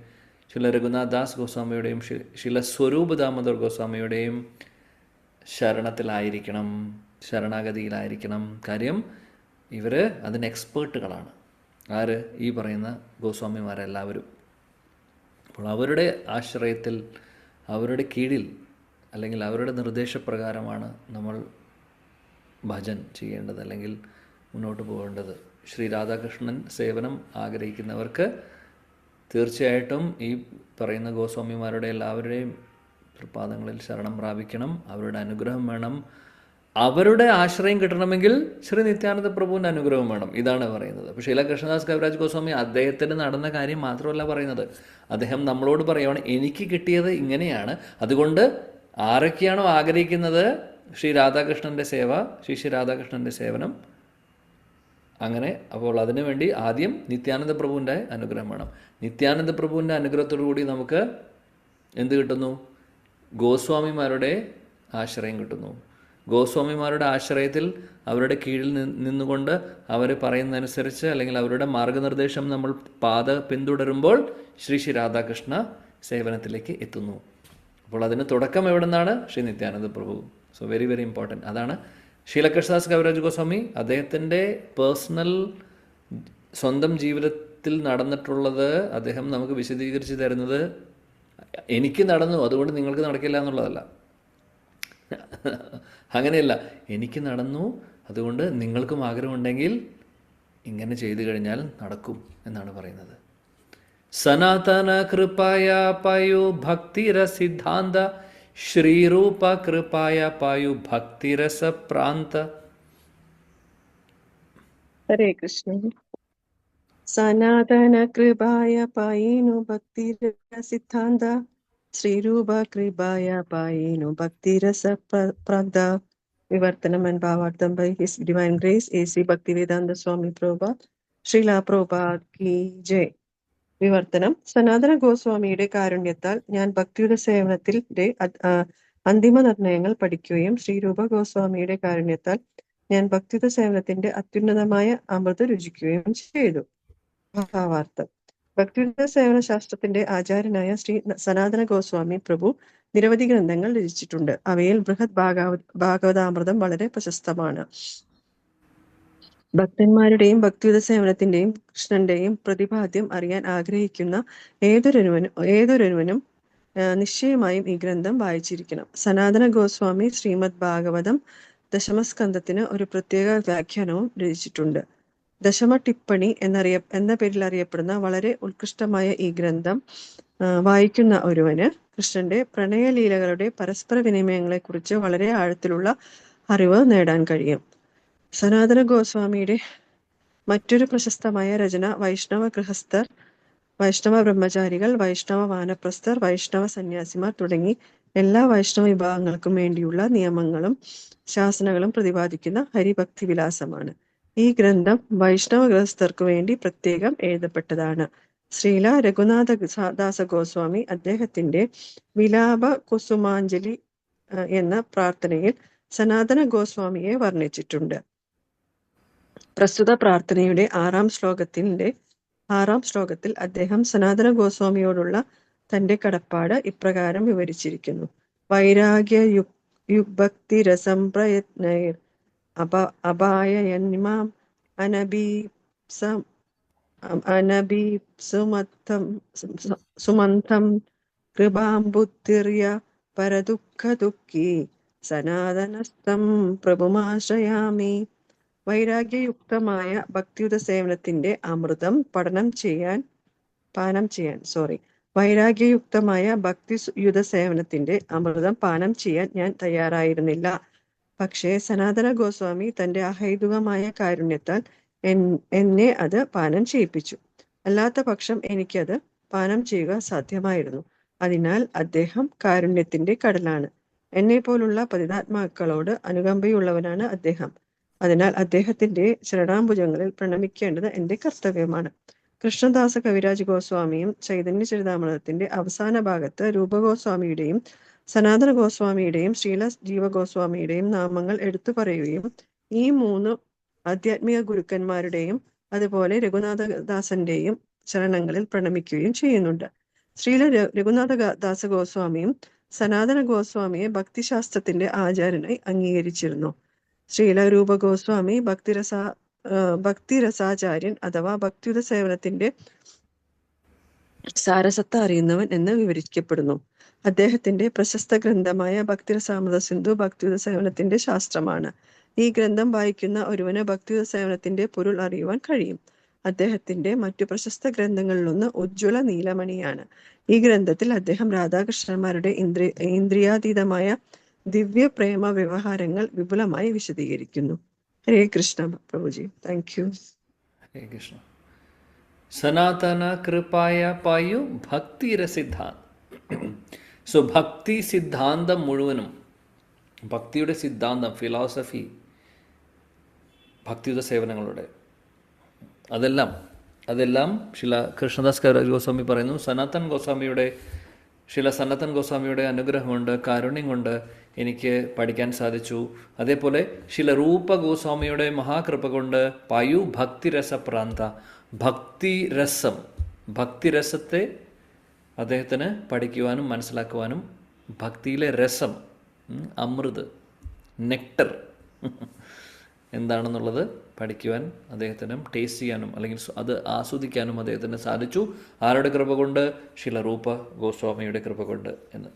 ശില രഘുനാഥ് ദാസ് ഗോസ്വാമിയുടെയും ശില സ്വരൂപ് ദാമോദർ ഗോസ്വാമിയുടെയും ശരണത്തിലായിരിക്കണം, ശരണാഗതിയിലായിരിക്കണം. കാര്യം ഇവർ അതിന് എക്സ്പേർട്ടുകളാണ്. ആര്? ഈ പറയുന്ന ഗോസ്വാമിമാരെല്ലാവരും. അപ്പോൾ അവരുടെ ആശ്രയത്തിൽ, അവരുടെ കീഴിൽ അല്ലെങ്കിൽ അവരുടെ നിർദ്ദേശപ്രകാരമാണ് നമ്മൾ ഭജൻ ചെയ്യേണ്ടത് അല്ലെങ്കിൽ മുന്നോട്ട് പോകേണ്ടത്. ശ്രീ രാധാകൃഷ്ണൻ സേവനം ആഗ്രഹിക്കുന്നവർക്ക് തീർച്ചയായിട്ടും ഈ പറയുന്ന ഗോസ്വാമിമാരുടെ എല്ലാവരുടെയും തൃപ്പാദങ്ങളിൽ ശരണം പ്രാപിക്കണം, അവരുടെ അനുഗ്രഹം വേണം. അവരുടെ ആശ്രയം കിട്ടണമെങ്കിൽ ശ്രീ നിത്യാനന്ദ പ്രഭുവിൻ്റെ അനുഗ്രഹം വേണം. ഇതാണ് പറയുന്നത്. അപ്പോൾ ശീല കൃഷ്ണദാസ് കവിരാജ് ഗോസ്വാമി അദ്ദേഹത്തിന് നടന്ന കാര്യം മാത്രമല്ല പറയുന്നത്, അദ്ദേഹം നമ്മളോട് പറയുവാണ്, എനിക്ക് കിട്ടിയത് ഇങ്ങനെയാണ്, അതുകൊണ്ട് ആരൊക്കെയാണോ ആഗ്രഹിക്കുന്നത് ശ്രീ രാധാകൃഷ്ണൻ്റെ സേവ, ശ്രീ രാധാകൃഷ്ണൻ്റെ സേവനം, അങ്ങനെ അപ്പോൾ അതിനുവേണ്ടി ആദ്യം നിത്യാനന്ദ പ്രഭുവിൻ്റെ അനുഗ്രഹം വേണം. നിത്യാനന്ദ പ്രഭുവിൻ്റെ അനുഗ്രഹത്തോടു കൂടി നമുക്ക് എന്ത് കിട്ടുന്നു? ഗോസ്വാമിമാരുടെ ആശ്രയം കിട്ടുന്നു. ഗോസ്വാമിമാരുടെ ആശ്രയത്തിൽ അവരുടെ കീഴിൽ നിന്നുകൊണ്ട് അവർ പറയുന്നതനുസരിച്ച് അല്ലെങ്കിൽ അവരുടെ മാർഗനിർദ്ദേശം നമ്മൾ പിന്തുടരുമ്പോൾ ശ്രീ രാധാകൃഷ്ണ സേവനത്തിലേക്ക് എത്തുന്നു. അപ്പോൾ അതിന് തുടക്കം എവിടെ നിന്നാണ്? Shri Nityananda Prabhu. So very very important. അതാണ് ശീലകൃഷ്ണദാസ് കവിരാജ് ഗോസ്വാമി അദ്ദേഹത്തിൻ്റെ പേഴ്സണൽ സ്വന്തം ജീവിതത്തിൽ നടന്നിട്ടുള്ളത് അദ്ദേഹം നമുക്ക് വിശദീകരിച്ച് തരുന്നത്, എനിക്ക് നടന്നു അതുകൊണ്ട് നിങ്ങൾക്ക് നടക്കില്ല എന്നുള്ളതല്ല. അങ്ങനെയല്ല, എനിക്ക് നടന്നു അതുകൊണ്ട് നിങ്ങൾക്കും ആഗ്രഹമുണ്ടെങ്കിൽ ഇങ്ങനെ ചെയ്തു കഴിഞ്ഞാൽ നടക്കും എന്നാണ് പറയുന്നത്. സനാതന കൃപയ പായു ഭക്തിര സിദ്ധാന്ത ശ്രീരൂപ കൃപയ പായു ഭക്തിരസ പ്രാന്ത. ഹരേ കൃഷ്ണ. സനാതന കൃപായ പായേനു ഭക്തിര സിദ്ധാന്ത ശ്രീരൂപ കൃപായ പായേനു ഭക്തിരസ പ്രാന്ത. വിവർത്തനം and ഭാവാർത്ഥം by His Divine Grace A.C. Bhaktivedanta Swami Prabhupada, Srila Prabhupada ki jai. വിവർത്തനം. സനാതന ഗോസ്വാമിയുടെ കാരുണ്യത്താൽ ഞാൻ ഭക്തിയുടെ സേവനത്തിന്റെ അന്തിമ നിർണയങ്ങൾ പഠിക്കുകയും ശ്രീരൂപ ഗോസ്വാമിയുടെ കാരുണ്യത്താൽ ഞാൻ ഭക്തിയുടെ സേവനത്തിന്റെ അത്യുന്നതമായ അമൃത് രുചിക്കുകയും ചെയ്തു. ഭാവാർത്ഥം. ഭക്തിയുടെ സേവന ശാസ്ത്രത്തിന്റെ ആചാര്യനായ ശ്രീ സനാതന ഗോസ്വാമി പ്രഭു നിരവധി ഗ്രന്ഥങ്ങൾ രചിച്ചിട്ടുണ്ട്. അവയിൽ ബൃഹത് ഭാഗവതാമൃതം വളരെ പ്രശസ്തമാണ്. ഭക്തന്മാരുടെയും ഭക്തിയുത സേവനത്തിന്റെയും കൃഷ്ണന്റെയും പ്രതിപാദ്യം അറിയാൻ ആഗ്രഹിക്കുന്ന ഏതൊരുവനും നിശ്ചയമായും ഈ ഗ്രന്ഥം വായിച്ചിരിക്കണം. സനാതന ഗോസ്വാമി ശ്രീമദ് ഭാഗവതം ദശമസ്കന്ധത്തിന് ഒരു പ്രത്യേക വ്യാഖ്യാനവും രചിച്ചിട്ടുണ്ട്. ദശമ ടിപ്പണി എന്ന പേരിൽ അറിയപ്പെടുന്ന വളരെ ഉത്കൃഷ്ടമായ ഈ ഗ്രന്ഥം വായിക്കുന്ന ഒരുവന് കൃഷ്ണന്റെ പ്രണയലീലകളുടെ പരസ്പര വിനിമയങ്ങളെ കുറിച്ച് വളരെ ആഴത്തിലുള്ള അറിവ് നേടാൻ കഴിയും. സനാതന ഗോസ്വാമിയുടെ മറ്റൊരു പ്രശസ്തമായ രചന വൈഷ്ണവ ഗൃഹസ്ഥർ, വൈഷ്ണവ ബ്രഹ്മചാരികൾ, വൈഷ്ണവ വാനപ്രസ്ഥർ, വൈഷ്ണവ സന്യാസിമാർ തുടങ്ങി എല്ലാ വൈഷ്ണവ വിഭാഗങ്ങൾക്കും വേണ്ടിയുള്ള നിയമങ്ങളും ശാസനകളും പ്രതിപാദിക്കുന്ന ഹരിഭക്തി വിലാസമാണ്. ഈ ഗ്രന്ഥം വൈഷ്ണവ ഗൃഹസ്ഥർക്കു വേണ്ടി പ്രത്യേകം എഴുതപ്പെട്ടതാണ്. ശ്രീല രഘുനാഥ ദാസ ഗോസ്വാമി അദ്ദേഹത്തിന്റെ വിലാപ കുസുമാഞ്ജലി എന്ന പ്രാർത്ഥനയിൽ സനാതന ഗോസ്വാമിയെ വർണ്ണിച്ചിട്ടുണ്ട്. പ്രസ്തുത പ്രാർത്ഥനയുടെ 6ാം ശ്ലോകത്തിൽ അദ്ദേഹം സനാതന ഗോസ്വാമിയോടുള്ള തന്റെ കടപ്പാട് ഇപ്രകാരം വിവരിച്ചിരിക്കുന്നു. വൈരാഗ്യ യുക്ഭക്തി രസം പ്രയത്നൈർ അപായയന്മാം അനബീപ്സുമത്തം കൃപാംബുദ്ധിർയ പരദുഃഖദുഃഖി സനാതനസ്ഥം പ്രഭുമാശ്രയാമി. വൈരാഗ്യയുക്തമായ ഭക്തിയുത സേവനത്തിന്റെ അമൃതം വൈരാഗ്യയുക്തമായ ഭക്തിയുത സേവനത്തിന്റെ അമൃതം പാനം ചെയ്യാൻ ഞാൻ തയ്യാറായിരുന്നില്ല. പക്ഷേ സനാതന ഗോസ്വാമി തന്റെ അഹൈതുകമായ കാരുണ്യത്താൽ എന്നെ അത് പാനം ചെയ്യിപ്പിച്ചു. അല്ലാത്ത പക്ഷം എനിക്കത് പാനം ചെയ്യുക സാധ്യമായിരുന്നു. അതിനാൽ അദ്ദേഹം കാരുണ്യത്തിന്റെ കടലാണ്. എന്നെ പോലുള്ള പതിതാത്മാക്കളോട് അനുകമ്പയുള്ളവനാണ് അദ്ദേഹം. അതിനാൽ അദ്ദേഹത്തിന്റെ ശരണാംബുജങ്ങളിൽ പ്രണമിക്കേണ്ടത് എന്റെ കർത്തവ്യമാണ്. കൃഷ്ണദാസ കവിരാജ് ഗോസ്വാമിയും ചൈതന്യ ചരിതാമൃതത്തിന്റെ അവസാന ഭാഗത്ത് രൂപഗോസ്വാമിയുടെയും സനാതന ഗോസ്വാമിയുടെയും ശ്രീല ജീവഗോസ്വാമിയുടെയും നാമങ്ങൾ എടുത്തു പറയുകയും ഈ 3 ആധ്യാത്മിക ഗുരുക്കന്മാരുടെയും അതുപോലെ രഘുനാഥദാസന്റെയും ചരണങ്ങളിൽ പ്രണമിക്കുകയും ചെയ്യുന്നുണ്ട്. ശ്രീല രഘുനാഥദാസ ഗോസ്വാമിയും സനാതന ഗോസ്വാമിയെ ഭക്തിശാസ്ത്രത്തിന്റെ ആചാര്യനായി അംഗീകരിച്ചിരുന്നു. ശ്രീല രൂപ ഗോസ്വാമി ഭക്തിരസാചാര്യൻ അഥവാ ഭക്തിയുത സേവനത്തിന്റെ സാരസത്ത അറിയുന്നവൻ എന്ന് വിവരിക്കപ്പെടുന്നു. അദ്ദേഹത്തിന്റെ പ്രശസ്ത ഗ്രന്ഥമായ ഭക്തിരസാമൃത സിന്ധു ഭക്തിയുത സേവനത്തിന്റെ ശാസ്ത്രമാണ്. ഈ ഗ്രന്ഥം വായിക്കുന്ന ഒരുവന് ഭക്തിയുത സേവനത്തിന്റെ പൊരുൾ അറിയുവാൻ കഴിയും. അദ്ദേഹത്തിന്റെ മറ്റു പ്രശസ്ത ഗ്രന്ഥങ്ങളിലൊന്ന് ഉജ്ജ്വല നീലമണിയാണ്. ഈ ഗ്രന്ഥത്തിൽ അദ്ദേഹം രാധാകൃഷ്ണന്മാരുടെ ഇന്ദ്രിയാതീതമായ ദിവ്യ പ്രേമ വ്യവഹാരങ്ങൾ വിപുലമായി വിശദീകരിക്കുന്നു. ഹരേ കൃഷ്ണ പ്രഭുജി. Thank you. ഹരേ കൃഷ്ണ. സനാതന കൃപായ പായു ഭക്തിരസിദ്ധാന്ത. സോ ഭക്തി സിദ്ധാന്തം മുഴുവനും, ഭക്തിയുടെ സിദ്ധാന്തം, ഫിലോസഫി, ഭക്തിയുത സേവനങ്ങളുടെ അതെല്ലാം ശില കൃഷ്ണദാസ് കവിരാജ് ഗോസ്വാമി പറയുന്നു. സനാതൻ ഗോസ്വാമിയുടെ അനുഗ്രഹം കൊണ്ട്, കാരുണ്യം കൊണ്ട് എനിക്ക് പഠിക്കാൻ സാധിച്ചു. അതേപോലെ ശില രൂപ ഗോസ്വാമിയുടെ മഹാകൃപ കൊണ്ട് പായു ഭക്തിരസപ്രാന്ത, ഭക്തിരസത്തെ അദ്ദേഹത്തിന് പഠിക്കുവാനും മനസ്സിലാക്കുവാനും, ഭക്തിയിലെ രസം, അമൃത്, നെക്ടർ എന്താണെന്നുള്ളത് പഠിക്കുവാൻ അദ്ദേഹത്തിനും ടേസ്റ്റ് ചെയ്യാനും അല്ലെങ്കിൽ അത് ആസ്വദിക്കാനും അദ്ദേഹത്തിന് സാധിച്ചു. ആരുടെ കൃപ കൊണ്ട്? ശില രൂപ ഗോസ്വാമിയുടെ കൃപ കൊണ്ട് എന്ന്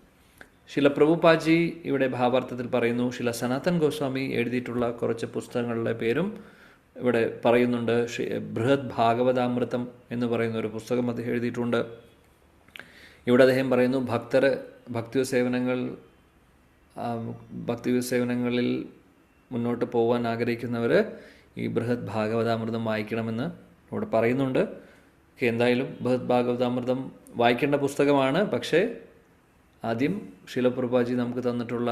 ശില പ്രഭുപാജി ഇവിടെ ഭാവാർത്ഥത്തിൽ പറയുന്നു. ശില സനാതൻ ഗോസ്വാമി എഴുതിയിട്ടുള്ള കുറച്ച് പുസ്തകങ്ങളുടെ പേരും ഇവിടെ പറയുന്നുണ്ട്. ബൃഹത് ഭാഗവതാമൃതം എന്ന് പറയുന്ന ഒരു പുസ്തകം അദ്ദേഹം എഴുതിയിട്ടുണ്ട്. ഇവിടെ അദ്ദേഹം പറയുന്നു, ഭക്തിയുത സേവനങ്ങളിൽ മുന്നോട്ട് പോകാൻ ആഗ്രഹിക്കുന്നവർ ഈ ബൃഹത് ഭാഗവതാമൃതം വായിക്കണമെന്ന് ഇവിടെ പറയുന്നുണ്ട്. എന്തായാലും ബൃഹത് ഭാഗവതാമൃതം വായിക്കേണ്ട പുസ്തകമാണ്. പക്ഷേ ആദ്യം ശിലപ്രഭുപാജി നമുക്ക് തന്നിട്ടുള്ള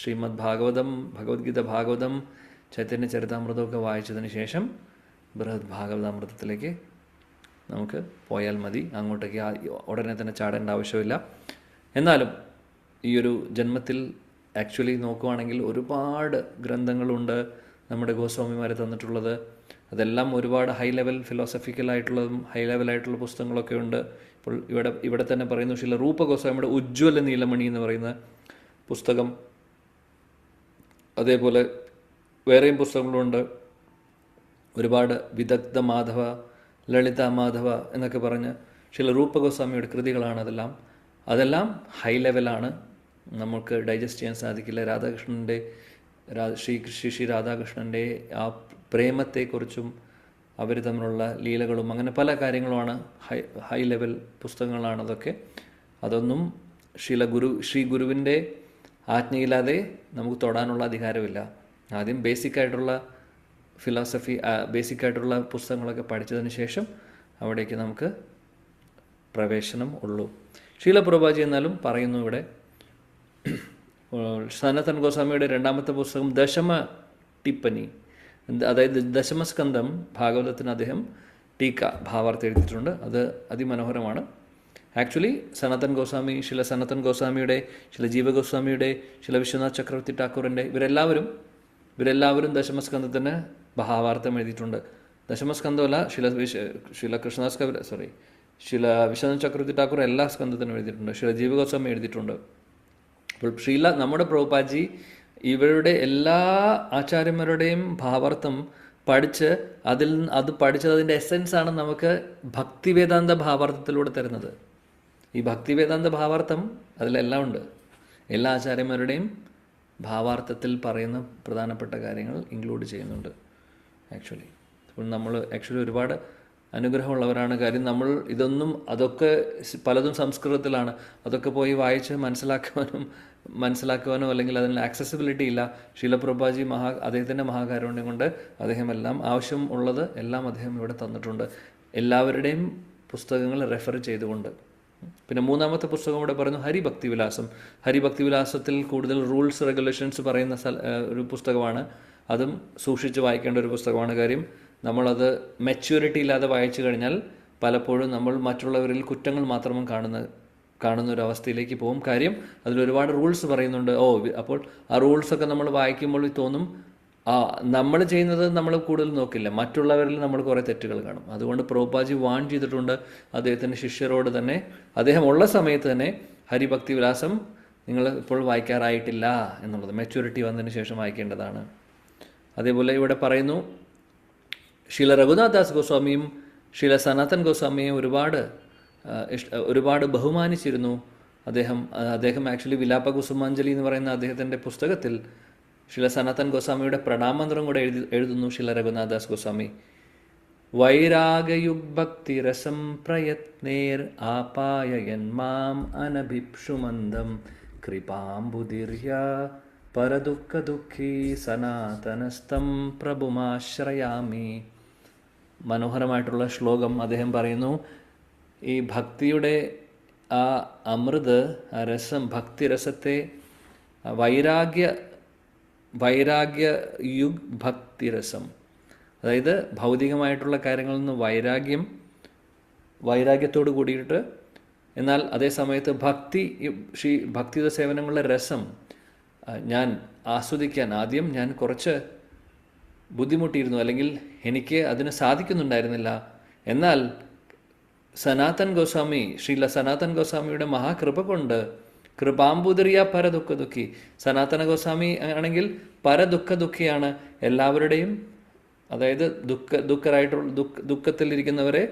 ശ്രീമദ് ഭാഗവതം, ഭഗവത്ഗീത ഭാഗവതം, ചൈതന്യ ചരിതാമൃതമൊക്കെ വായിച്ചതിന് ശേഷം ബൃഹത് ഭാഗവതാമൃതത്തിലേക്ക് നമുക്ക് പോയാൽ മതി. അങ്ങോട്ടേക്ക് ഉടനെ തന്നെ ചാടേണ്ട ആവശ്യമില്ല. എന്നാലും ഈ ഒരു ജന്മത്തിൽ ആക്ച്വലി നോക്കുവാണെങ്കിൽ ഒരുപാട് ഗ്രന്ഥങ്ങളുണ്ട് നമ്മുടെ ഗോസ്വാമിമാരെ തന്നിട്ടുള്ളത്. അതെല്ലാം ഒരുപാട് ഹൈ ലെവൽ ഫിലോസഫിക്കലായിട്ടുള്ളതും ഹൈ ലെവലായിട്ടുള്ള പുസ്തകങ്ങളൊക്കെ ഉണ്ട്. ഇപ്പോൾ ഇവിടെ തന്നെ പറയുന്നു, ശില രൂപ ഗോസ്വാമിയുടെ ഉജ്ജ്വല നീലമണി എന്ന് പറയുന്ന പുസ്തകം, അതേപോലെ വേറെയും പുസ്തകങ്ങളുണ്ട്. ഒരുപാട് വിദഗ്ധ മാധവ, ലളിത മാധവ എന്നൊക്കെ പറഞ്ഞ് ശില രൂപ ഗോസ്വാമിയുടെ കൃതികളാണ്. അതെല്ലാം ഹൈ ലെവലാണ്, നമുക്ക് ഡൈജസ്റ്റ് ചെയ്യാൻ സാധിക്കില്ല. ശ്രീ രാധാകൃഷ്ണൻ്റെ ആ പ്രേമത്തെക്കുറിച്ചും അവർ തമ്മിലുള്ള ലീലകളും അങ്ങനെ പല കാര്യങ്ങളുമാണ് ഹൈ ലെവൽ പുസ്തകങ്ങളാണ് അതൊക്കെ. അതൊന്നും ശ്രീ ഗുരുവിൻ്റെ ആജ്ഞയില്ലാതെ നമുക്ക് തൊടാനുള്ള അധികാരമില്ല. ആദ്യം ബേസിക്കായിട്ടുള്ള ഫിലോസഫി, ബേസിക്കായിട്ടുള്ള പുസ്തകങ്ങളൊക്കെ പഠിച്ചതിന് ശേഷം അവിടേക്ക് നമുക്ക് പ്രവേശനം ഉള്ളൂ. ശീല പ്രഭുപാജി എന്നാലും പറയുന്നു ഇവിടെ, സനാതൻ ഗോസ്വാമിയുടെ രണ്ടാമത്തെ പുസ്തകം ദശമ ടിപ്പണി, അതായത് ദശമസ്കന്ധം ഭാഗവതത്തിന് അദ്ദേഹം ടീക്ക ഭാവാർത്ഥം എഴുതിയിട്ടുണ്ട്. അത് അതിമനോഹരമാണ്. ആക്ച്വലി സനാതൻ ഗോസ്വാമിയുടെ, ശില ജീവഗോസ്വാമിയുടെ, ശില വിശ്വനാഥ് ചക്രവർത്തി ഠാക്കൂറിൻ്റെ ഇവരെല്ലാവരും ദശമസ്കന്ധത്തിന് ഭാവാർത്ഥം എഴുതിയിട്ടുണ്ട്. ദശമസ്കന്ധമല്ല, ശില വിശ്വനാഥ് ചക്രവർത്തി ഠാക്കൂർ എല്ലാ സ്കന്ധത്തിനും എഴുതിയിട്ടുണ്ട്. ശില ജീവഗോസ്വാമി എഴുതിയിട്ടുണ്ട്. അപ്പോൾ നമ്മുടെ പ്രഭുപാദി ഇവരുടെ എല്ലാ ആചാര്യന്മാരുടെയും ഭാവാർത്ഥം പഠിച്ച് അത് പഠിച്ചത് അതിൻ്റെ എസെൻസാണ് നമുക്ക് ഭക്തിവേദാന്ത ഭാവാർത്ഥത്തിലൂടെ തരുന്നത്. ഈ ഭക്തിവേദാന്ത ഭാവാർത്ഥം അതിലെല്ലാം ഉണ്ട്. എല്ലാ ആചാര്യന്മാരുടെയും ഭാവാർത്ഥത്തിൽ പറയുന്ന പ്രധാനപ്പെട്ട കാര്യങ്ങൾ ഇൻക്ലൂഡ് ചെയ്യുന്നുണ്ട് ആക്ച്വലി. അപ്പോൾ നമ്മൾ ആക്ച്വലി ഒരുപാട് അനുഗ്രഹമുള്ളവരാണ്. കാര്യം നമ്മൾ ഇതൊന്നും അതൊക്കെ പലതും സംസ്കൃതത്തിലാണ്. അതൊക്കെ പോയി വായിച്ച് മനസ്സിലാക്കുവാനോ അല്ലെങ്കിൽ അതിന് ആക്സസിബിലിറ്റി ഇല്ല. ശീലപ്രഭാജി അദ്ദേഹത്തിൻ്റെ മഹാകാരുണ്യം കൊണ്ട് അദ്ദേഹം എല്ലാം ആവശ്യം ഉള്ളത് എല്ലാം അദ്ദേഹം ഇവിടെ തന്നിട്ടുണ്ട്, എല്ലാവരുടെയും പുസ്തകങ്ങൾ റെഫർ ചെയ്തുകൊണ്ട്. പിന്നെ മൂന്നാമത്തെ പുസ്തകം ഇവിടെ പറയുന്നു ഹരിഭക്തിവിലാസം. ഹരിഭക്തിവിലാസത്തിൽ കൂടുതൽ റൂൾസ് റെഗുലേഷൻസ് പറയുന്ന ഒരു പുസ്തകമാണ്. അതും സൂക്ഷിച്ച് വായിക്കേണ്ട ഒരു പുസ്തകമാണ്. കാര്യം നമ്മളത് മെച്യൂരിറ്റി ഇല്ലാതെ വായിച്ചു കഴിഞ്ഞാൽ പലപ്പോഴും നമ്മൾ മറ്റുള്ളവരിൽ കുറ്റങ്ങൾ മാത്രം കാണുന്ന ഒരു അവസ്ഥയിലേക്ക് പോകും. കാര്യം അതിലൊരുപാട് റൂൾസ് പറയുന്നുണ്ട്. അപ്പോൾ ആ റൂൾസൊക്കെ നമ്മൾ വായിക്കുമ്പോൾ തോന്നും നമ്മൾ ചെയ്യുന്നത് നമ്മൾ കൂടുതൽ നോക്കില്ല, മറ്റുള്ളവരിൽ നമ്മൾ കുറേ തെറ്റുകൾ കാണും. അതുകൊണ്ട് പ്രഭുപാദി വാൺ ചെയ്തിട്ടുണ്ട് അദ്ദേഹത്തിൻ്റെ ശിഷ്യരോട് തന്നെ, അദ്ദേഹം ഉള്ള സമയത്ത് തന്നെ ഹരിഭക്തി വിലാസം നിങ്ങൾ ഇപ്പോൾ വായിക്കാറായിട്ടില്ല എന്നുള്ളത്, മെച്യൂരിറ്റി വന്നതിന് ശേഷം വായിക്കേണ്ടതാണ്. അതേപോലെ ഇവിടെ പറയുന്നു ശീല രഘുനാഥ് ദാസ് ഗോസ്വാമിയും ശീല സനാതൻ ഗോസ്വാമിയും ഒരുപാട് ബഹുമാനിച്ചിരുന്നു. അദ്ദേഹം ആക്ച്വലി വിലാപ കുസുമാഞ്ജലി എന്ന് പറയുന്ന അദ്ദേഹത്തിൻ്റെ പുസ്തകത്തിൽ ശില സനാതൻ ഗോസ്വാമിയുടെ പ്രണാമന്ത്രം കൂടെ എഴുതുന്നു ശില രഘുനാഥ് ദാസ് ഗോസ്വാമി. വൈരാഗയുഗ്ഭക്തിരസം പ്രയത്നേർ ആപായയൻ മാം അനഭിപ്ഷുമന്ദം കൃപാംബുദിര്യ പരദുഃഖ ദുഃഖി സനാതനസ്ഥം പ്രഭുമാശ്രയാമി. മനോഹരമായിട്ടുള്ള ശ്ലോകം അദ്ദേഹം പറയുന്നു. ഈ ഭക്തിയുടെ ആ അമൃത്, ആ രസം, ഭക്തിരസത്തെ വൈരാഗ്യയുഗ് ഭക്തിരസം, അതായത് ഭൗതികമായിട്ടുള്ള കാര്യങ്ങളിൽ നിന്ന് വൈരാഗ്യത്തോട് കൂടിയിട്ട്, എന്നാൽ അതേ സമയത്ത് ഭക്തിയുടെ സേവനങ്ങളുടെ രസം ഞാൻ ആസ്വദിക്കാൻ ആദ്യം ഞാൻ കുറച്ച് ബുദ്ധിമുട്ടിയിരുന്നു, അല്ലെങ്കിൽ എനിക്ക് അതിന് സാധിക്കുന്നുണ്ടായിരുന്നില്ല. എന്നാൽ സനാതൻ ഗോസ്വാമി, ശ്രീല സനാതൻ ഗോസ്വാമിയുടെ മഹാകൃപ കൊണ്ട്, കൃപാംബുദരിയ പരദുഃഖ ദുഃഖി, സനാതന ഗോസ്വാമി ആണെങ്കിൽ പരദുഃഖ ദുഃഖിയാണ്. എല്ലാവരുടെയും, അതായത് ദുഃഖത്തിലിരിക്കുന്നവരെ,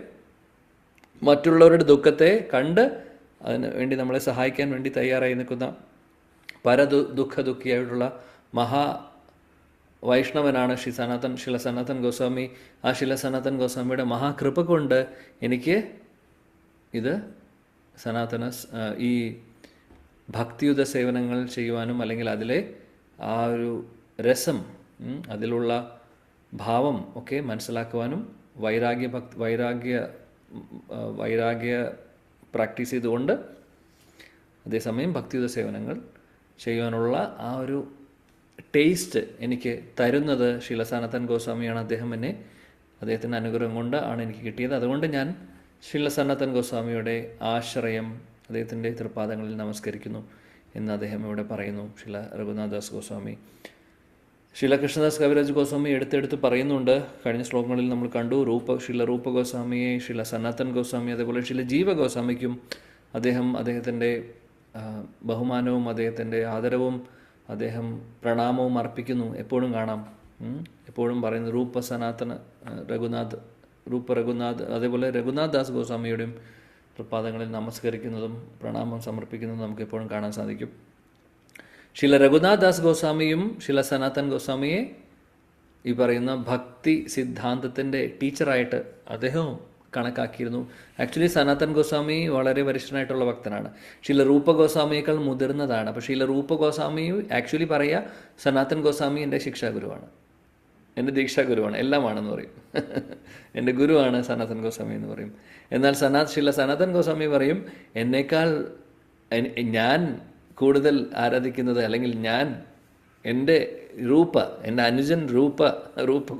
മറ്റുള്ളവരുടെ ദുഃഖത്തെ കണ്ട് അതിന് വേണ്ടി നമ്മളെ സഹായിക്കാൻ വേണ്ടി തയ്യാറായി നിൽക്കുന്ന പരദുഃഖ ദുഃഖിയായിട്ടുള്ള വൈഷ്ണവനാണ് ശില സനാതൻ ഗോസ്വാമി. ആ ശില സനാതൻ ഗോസ്വാമിയുടെ മഹാകൃപ കൊണ്ട് എനിക്ക് ഇത് ഈ ഭക്തിയുത സേവനങ്ങൾ ചെയ്യുവാനും, അല്ലെങ്കിൽ അതിലെ ആ ഒരു രസം, അതിലുള്ള ഭാവം ഒക്കെ മനസ്സിലാക്കുവാനും, വൈരാഗ്യ പ്രാക്ടീസ് ചെയ്തുകൊണ്ട് അതേസമയം ഭക്തിയുത സേവനങ്ങൾ ചെയ്യുവാനുള്ള ആ ഒരു ടേസ്റ്റ് എനിക്ക് തരുന്നത് ശീല സനാതൻ ഗോസ്വാമിയാണ്. അദ്ദേഹത്തിൻ്റെ അനുഗ്രഹം കൊണ്ട് ആണ് എനിക്ക് കിട്ടിയത്. അതുകൊണ്ട് ഞാൻ ശീല സനാതൻ ഗോസ്വാമിയുടെ ആശ്രയം, അദ്ദേഹത്തിൻ്റെ തൃപ്പാദങ്ങളിൽ നമസ്കരിക്കുന്നു എന്ന് അദ്ദേഹം ഇവിടെ പറയുന്നു. ശീല രഘുനാഥ് ദാസ് ഗോസ്വാമി. ശീല കൃഷ്ണദാസ് കവിരാജ് ഗോസ്വാമി എടുത്തെടുത്ത് പറയുന്നുണ്ട്. കഴിഞ്ഞ ശ്ലോകങ്ങളിൽ നമ്മൾ കണ്ടു ശീല രൂപ ഗോസ്വാമിയെ, ശീല സനാതൻ ഗോസ്വാമി, അതേപോലെ ശീല ജീവ ഗോസ്വാമിക്കും അദ്ദേഹത്തിൻ്റെ ബഹുമാനവും അദ്ദേഹത്തിൻ്റെ ആദരവും അദ്ദേഹം പ്രണാമവും അർപ്പിക്കുന്നു. എപ്പോഴും കാണാം, എപ്പോഴും പറയുന്നത് രഘുനാഥ്, അതേപോലെ രഘുനാഥ് ദാസ് ഗോസ്വാമിയുടെയും തൃപ്പാദങ്ങളിൽ നമസ്കരിക്കുന്നതും പ്രണാമം സമർപ്പിക്കുന്നതും നമുക്ക് എപ്പോഴും കാണാൻ സാധിക്കും. ശീല രഘുനാഥ് ദാസ് ഗോസ്വാമിയും ശീല സനാതൻ ഗോസ്വാമിയെ ഈ പറയുന്ന ഭക്തി സിദ്ധാന്തത്തിൻ്റെ ടീച്ചറായിട്ട് അദ്ദേഹം കണക്കാക്കിയിരുന്നു. ആക്ച്വലി സനാതൻ ഗോസ്വാമി വളരെ വരിഷ്ഠനായിട്ടുള്ള ഭക്തനാണ്. ശീല രൂപ ഗോസ്വാമിയേക്കാൾ മുതിർന്നതാണ്. അപ്പോൾ ശീല രൂപ ഗോസ്വാമി ആക്ച്വലി പറയുക, സനാതൻ ഗോസ്വാമി എൻ്റെ ശിക്ഷാഗുരുവാണ്, എൻ്റെ ദീക്ഷാഗുരുവാണ്, എല്ലാമാണെന്ന് പറയും. എൻ്റെ ഗുരുവാണ് സനാതൻ ഗോസ്വാമി എന്ന് പറയും. എന്നാൽ ശീല സനാതൻ ഗോസ്വാമി പറയും, ഞാൻ കൂടുതൽ ആരാധിക്കുന്നത്, അല്ലെങ്കിൽ എൻ്റെ അനുജൻ രൂപ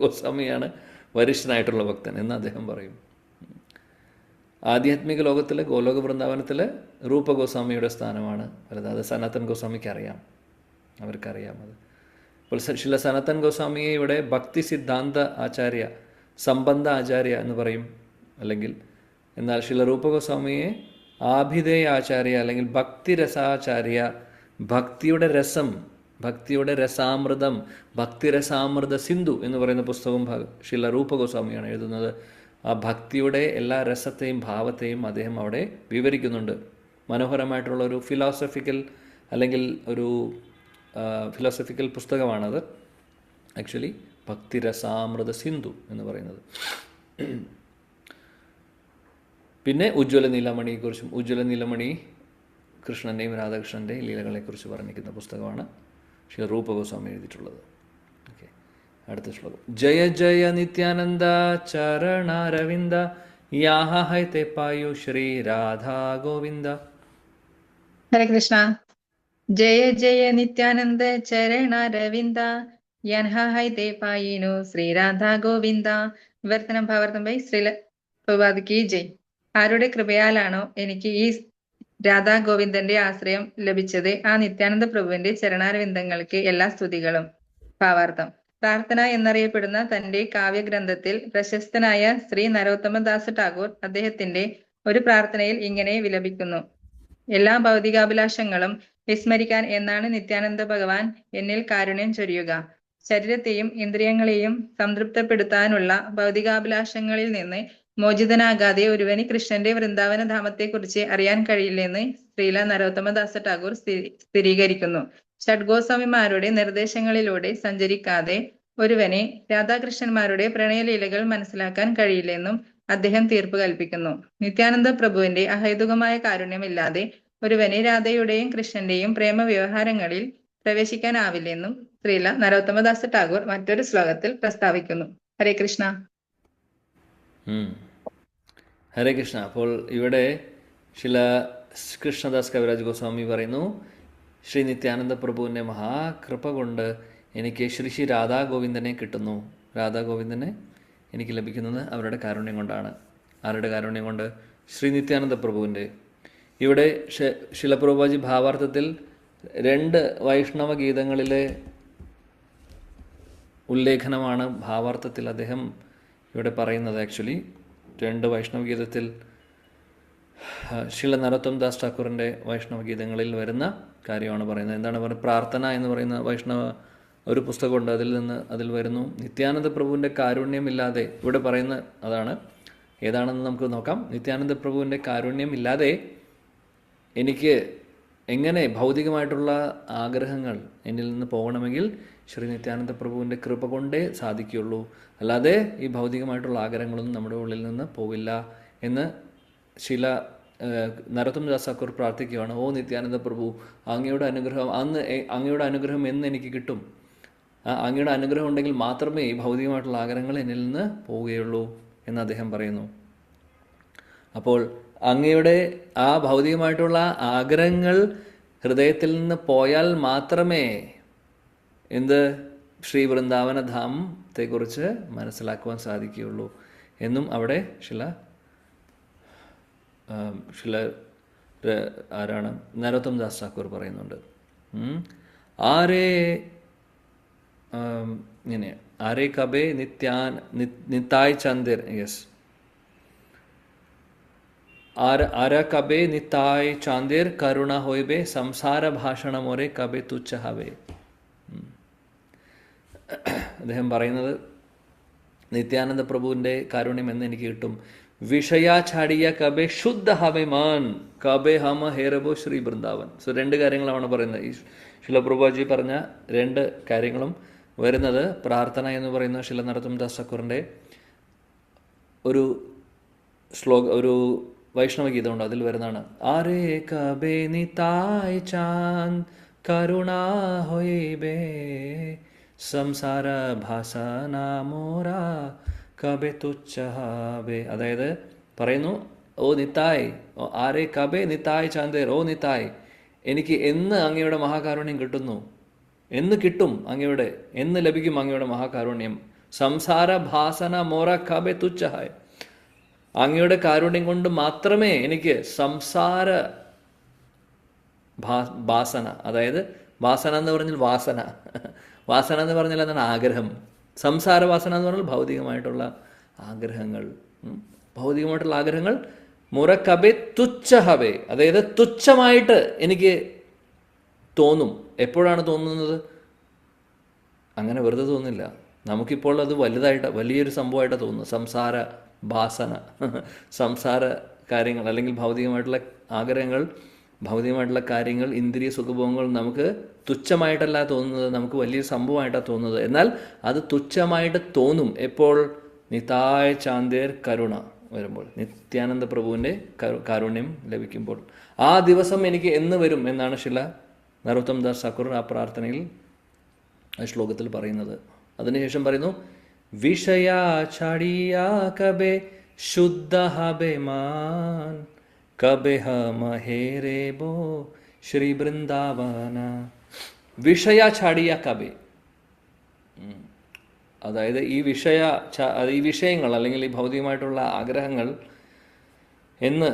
ഗോസ്വാമിയാണ് വരിഷ്ഠനായിട്ടുള്ള ഭക്തൻ എന്ന് അദ്ദേഹം പറയും. ആധ്യാത്മിക ലോകത്തിൽ, ഗോലോക വൃന്ദാവനത്തിൽ രൂപ ഗോസ്വാമിയുടെ സ്ഥാനമാണ് വലുത്. അത് സനാതൻ ഗോസ്വാമിക്ക് അറിയാം, അവർക്കറിയാം അത്. അപ്പോൾ ശില സനാതൻ ഗോസ്വാമിയെ ഇവിടെ ഭക്തി സിദ്ധാന്ത ആചാര്യ, സംബന്ധ ആചാര്യ എന്ന് പറയും. എന്നാൽ ശില രൂപ ഗോസ്വാമിയെ ആഭിധേയ ആചാര്യ, അല്ലെങ്കിൽ ഭക്തിരസാചാര്യ, ഭക്തിയുടെ രസം, ഭക്തിയുടെ രസാമൃതം, ഭക്തിരസാമൃത സിന്ധു എന്ന് പറയുന്ന പുസ്തകം ശില രൂപ ഗോസ്വാമിയാണ് എഴുതുന്നത്. ആ ഭക്തിയുടെ എല്ലാ രസത്തെയും ഭാവത്തെയും അദ്ദേഹം അവിടെ വിവരിക്കുന്നുണ്ട്. മനോഹരമായിട്ടുള്ള ഒരു ഫിലോസഫിക്കൽ അല്ലെങ്കിൽ ഒരു ഫിലോസഫിക്കൽ പുസ്തകമാണത്. ആക്ച്വലി ഭക്തിരസാമൃത സിന്ധു എന്ന് പറയുന്നത്. പിന്നെ ഉജ്ജ്വല നീലമണിയെക്കുറിച്ചും, ഉജ്ജ്വല നീലമണി കൃഷ്ണൻ്റെയും രാധാകൃഷ്ണൻ്റെയും ലീലകളെക്കുറിച്ച് വർണ്ണിക്കുന്ന പുസ്തകമാണ് ശ്രീ റൂപ ഗോസ്വാമി എഴുതിയിട്ടുള്ളത്. ഓക്കെ, അടുത്ത ശ്ലോകം. ജയ ജയ നിത്യാനന്ദ ചരണാരവിന്ദ യാഹ ഹൈത്തെ പായു ശ്രീ രാധാ ഗോവിന്ദ. ഹരേ കൃഷ്ണ. ജയ ജയ നിത്യാനന്ദ ചരണ രവിന്ദ യൻഹൈതേ പായിനു ശ്രീരാധാ ഗോവിന്ദ. വിവർത്തനം ഭാവാർത്ഥം ബൈ ശ്രീല പ്രഭാതിക്ക് ജയ്. ആരുടെ കൃപയാലാണോ എനിക്ക് ഈ രാധാ ഗോവിന്ദന്റെ ആശ്രയം ലഭിച്ചത്, ആ നിത്യാനന്ദ പ്രഭുവിന്റെ ചരണാരവിന്ദങ്ങൾക്ക് എല്ലാ സ്തുതികളും. ഭാവാർത്ഥം. പ്രാർത്ഥന എന്നറിയപ്പെടുന്ന തന്റെ കാവ്യഗ്രന്ഥത്തിൽ പ്രശസ്തനായ ശ്രീ നരോത്തമദാസ് ടാഗോർ അദ്ദേഹത്തിന്റെ ഒരു പ്രാർത്ഥനയിൽ ഇങ്ങനെ വിലപിക്കുന്നു: എല്ലാ ഭൗതികാഭിലാഷങ്ങളും വിസ്മരിക്കാൻ എന്നാണ് നിത്യാനന്ദ ഭഗവാൻ എന്നിൽ കാരുണ്യം ചൊരിയുക. ശരീരത്തെയും ഇന്ദ്രിയങ്ങളെയും സംതൃപ്തപ്പെടുത്താനുള്ള ഭൗതികാഭിലാഷങ്ങളിൽ നിന്ന് മോചിതനാകാതെ ഒരുവന് കൃഷ്ണന്റെ വൃന്ദാവന ധാമത്തെക്കുറിച്ച് അറിയാൻ കഴിയില്ലെന്ന് ശ്രീല നരോത്തമദാസ ടാഗോർ സ്ഥിരീകരിക്കുന്നു. ഷഡ്ഗോസ്വാമിമാരുടെ നിർദ്ദേശങ്ങളിലൂടെ സഞ്ചരിക്കാതെ ഒരുവന് രാധാകൃഷ്ണന്മാരുടെ പ്രണയലീലകൾ മനസ്സിലാക്കാൻ കഴിയില്ലെന്നും അദ്ദേഹം തീർപ്പ് കൽപ്പിക്കുന്നു. നിത്യാനന്ദ പ്രഭുവിന്റെ അഹൈതുകമായ കാരുണ്യമില്ലാതെ ഒരുവന് രാധയുടെയും കൃഷ്ണന്റെയും പ്രേമ വ്യവഹാരങ്ങളിൽ പ്രവേശിക്കാനാവില്ലെന്നും ശ്രീല നരോത്തമദാസ് ടാഗോർ മറ്റൊരു ശ്ലോകത്തിൽ പ്രസ്താവിക്കുന്നു. ഹരേ കൃഷ്ണ. ഹരേ കൃഷ്ണ. അപ്പോൾ ഇവിടെ ശ്രീല കൃഷ്ണദാസ് കവിരാജ് ഗോസ്വാമി പറയുന്നു, ശ്രീ നിത്യാനന്ദ പ്രഭുവിൻ്റെ മഹാകൃപ കൊണ്ട് എനിക്ക് ശ്രീ ശ്രീ രാധാ ഗോവിന്ദനെ കിട്ടുന്നു. രാധാ ഗോവിന്ദനെ എനിക്ക് ലഭിക്കുന്നത് അവരുടെ കാരുണ്യം കൊണ്ടാണ്. ആരുടെ കാരുണ്യം കൊണ്ട്? ശ്രീ നിത്യാനന്ദ പ്രഭുവിൻ്റെ. ഇവിടെ ശിലപ്രഭുപാജി ഭാവാർത്ഥത്തിൽ 2 വൈഷ്ണവ ഗീതങ്ങളിലെ ഉല്ലേഖനമാണ് ഭാവാർത്ഥത്തിൽ അദ്ദേഹം ഇവിടെ പറയുന്നത്. ആക്ച്വലി 2 വൈഷ്ണവ ഗീതത്തിൽ ശ്രീല നരോത്തം ദാസ് ഠാക്കൂറിൻ്റെ വൈഷ്ണവ ഗീതങ്ങളിൽ വരുന്ന കാര്യമാണ് പറയുന്നത്. എന്താണ് പറയുന്നത്? പ്രാർത്ഥന എന്ന് പറയുന്ന വൈഷ്ണവ ഒരു പുസ്തകമുണ്ട്, അതിൽ വരുന്നു നിത്യാനന്ദ പ്രഭുവിൻ്റെ കാരുണ്യമില്ലാതെ. ഇവിടെ പറയുന്ന അതാണ്. ഏതാണെന്ന് നമുക്ക് നോക്കാം. നിത്യാനന്ദ പ്രഭുവിൻ്റെ കാരുണ്യമില്ലാതെ എനിക്ക് എങ്ങനെ ഭൗതികമായിട്ടുള്ള ആഗ്രഹങ്ങൾ എന്നിൽ നിന്ന് പോകണമെങ്കിൽ ശ്രീ നിത്യാനന്ദ പ്രഭുവിൻ്റെ കൃപ കൊണ്ടേ സാധിക്കുകയുള്ളൂ. അല്ലാതെ ഈ ഭൗതികമായിട്ടുള്ള ആഗ്രഹങ്ങളൊന്നും നമ്മുടെ ഉള്ളിൽ നിന്ന് പോവില്ല എന്ന് ശില നരോത്തം ദാസ് ഠാക്കൂർ പ്രാർത്ഥിക്കുകയാണ്. ഓ നിത്യാനന്ദ പ്രഭു, അങ്ങയുടെ അനുഗ്രഹം എന്ന് എനിക്ക് കിട്ടും. അങ്ങയുടെ അനുഗ്രഹം ഉണ്ടെങ്കിൽ മാത്രമേ ഈ ഭൗതികമായിട്ടുള്ള ആഗ്രഹങ്ങൾ എന്നിൽ നിന്ന് പോവുകയുള്ളൂ എന്ന് അദ്ദേഹം പറയുന്നു. അപ്പോൾ അങ്ങയുടെ ആ ഭൗതികമായിട്ടുള്ള ആഗ്രഹങ്ങൾ ഹൃദയത്തിൽ നിന്ന് പോയാൽ മാത്രമേ ശ്രീ വൃന്ദാവന ധാമത്തെക്കുറിച്ച് മനസ്സിലാക്കുവാൻ സാധിക്കുകയുള്ളൂ എന്നും അവിടെ ആരാണ് നരോത്തം ദാസ് ഠാക്കൂർ പറയുന്നുണ്ട്. ഇങ്ങനെ ആരേ കബേ നിത്തായ് ചന്ദിർ. യെസ്, ആര കബേ നിത്തായ് ചാന്ദിർ കരുണ ഹോയ്ബേ സംസാര ഭാഷണ മോരെ കബേ തുച്ഛ ഹവേ. അദ്ദേഹം പറയുന്നത് നിത്യാനന്ദ പ്രഭുവിൻ്റെ കാരുണ്യം എന്ന് എനിക്ക് കിട്ടും. വിഷയാ ഛാടിയ കബേ ശുദ്ധ ഹവേ മാൻ കബേ ഹമ ഹേരബോ ശ്രീ വൃന്ദാവൻ. സോ 2 കാര്യങ്ങളാണ് പറയുന്നത്. ഈ ശിലപ്രഭുജി പറഞ്ഞ 2 കാര്യങ്ങളും വരുന്നത് പ്രാർത്ഥന എന്ന് പറയുന്ന ശില നരോത്തം ദാസ് ഠാക്കൂറിൻ്റെ ഒരു വൈഷ്ണവ ഗീതമുണ്ട്, അതിൽ വരുന്നതാണ്. ആരേ കബേ നിതായ് ചാന്ദ് കരുണാ ഹോയ്ബേ സംസാര ഭാസന മോരാ കബേ തുച്ഛാബേ. അതായത് പറയുന്നു, ഓ നിത്തായ്, ആരേ കബേ നിത്തായ് ചാന്ദേർ, ഓ നിത്തായ്, എനിക്ക് എന്ന് അങ്ങയുടെ മഹാകാരുണ്യം കിട്ടുന്നു, എന്ന് കിട്ടും അങ്ങയുടെ, എന്ന് ലഭിക്കും അങ്ങയുടെ മഹാകാരുണ്യം. സംസാര ഭാസന മോറ കബേ തുച്ഛഹായ്, അങ്ങയുടെ കാരുണ്യം കൊണ്ട് മാത്രമേ എനിക്ക് സംസാര ഭാസന, അതായത് വാസന എന്ന് പറഞ്ഞാൽ വാസന എന്ന് പറഞ്ഞാൽ എന്താണ്? ആഗ്രഹം. സംസാര വാസന എന്ന് പറഞ്ഞാൽ ഭൗതികമായിട്ടുള്ള ആഗ്രഹങ്ങൾ. ഭൗതികമായിട്ടുള്ള ആഗ്രഹങ്ങൾ മുറക്കബെ തുച്ഛഹബെ, അതായത് തുച്ഛമായിട്ട് എനിക്ക് തോന്നും. എപ്പോഴാണ് തോന്നുന്നത്? അങ്ങനെ വെറുതെ തോന്നില്ല. നമുക്കിപ്പോൾ അത് വലിയൊരു സംഭവമായിട്ടാണ് തോന്നുന്നത്. സംസാര ഭാസന, സംസാര കാര്യങ്ങൾ അല്ലെങ്കിൽ ഭൗതികമായിട്ടുള്ള ആഗ്രഹങ്ങൾ ഭൗതികമായിട്ടുള്ള കാര്യങ്ങൾ, ഇന്ദ്രിയ സുഖഭോഗങ്ങൾ നമുക്ക് തുച്ഛമായിട്ടല്ല തോന്നുന്നത്, നമുക്ക് വലിയൊരു സംഭവമായിട്ടാണ് തോന്നുന്നത്. എന്നാൽ അത് തുച്ഛമായിട്ട് തോന്നും എപ്പോൾ നിതായ ചാന്ദേർ കരുണ വരുമ്പോൾ, നിത്യാനന്ദ പ്രഭുവിൻ്റെ കാരുണ്യം ലഭിക്കുമ്പോൾ. ആ ദിവസം എനിക്ക് എന്ന് വരും എന്നാണ് ശില നരോത്തം ദാസ് ഠാക്കൂർ ആ പ്രാർത്ഥനയിൽ, ആ ശ്ലോകത്തിൽ പറയുന്നത്. അതിനുശേഷം പറയുന്നു, വിഷയ ഛാടിയാ കബെ ശുദ്ധ ഹബെ മാൻ കബെ ഹം ഹേരെ ബോ ശ്രീ വൃന്ദാവന. വിഷയ ഛാടിയ കബെ, അതായത് ഈ വിഷയങ്ങൾ അല്ലെങ്കിൽ ഈ ഭൗതികമായിട്ടുള്ള ആഗ്രഹങ്ങൾ എന്ന്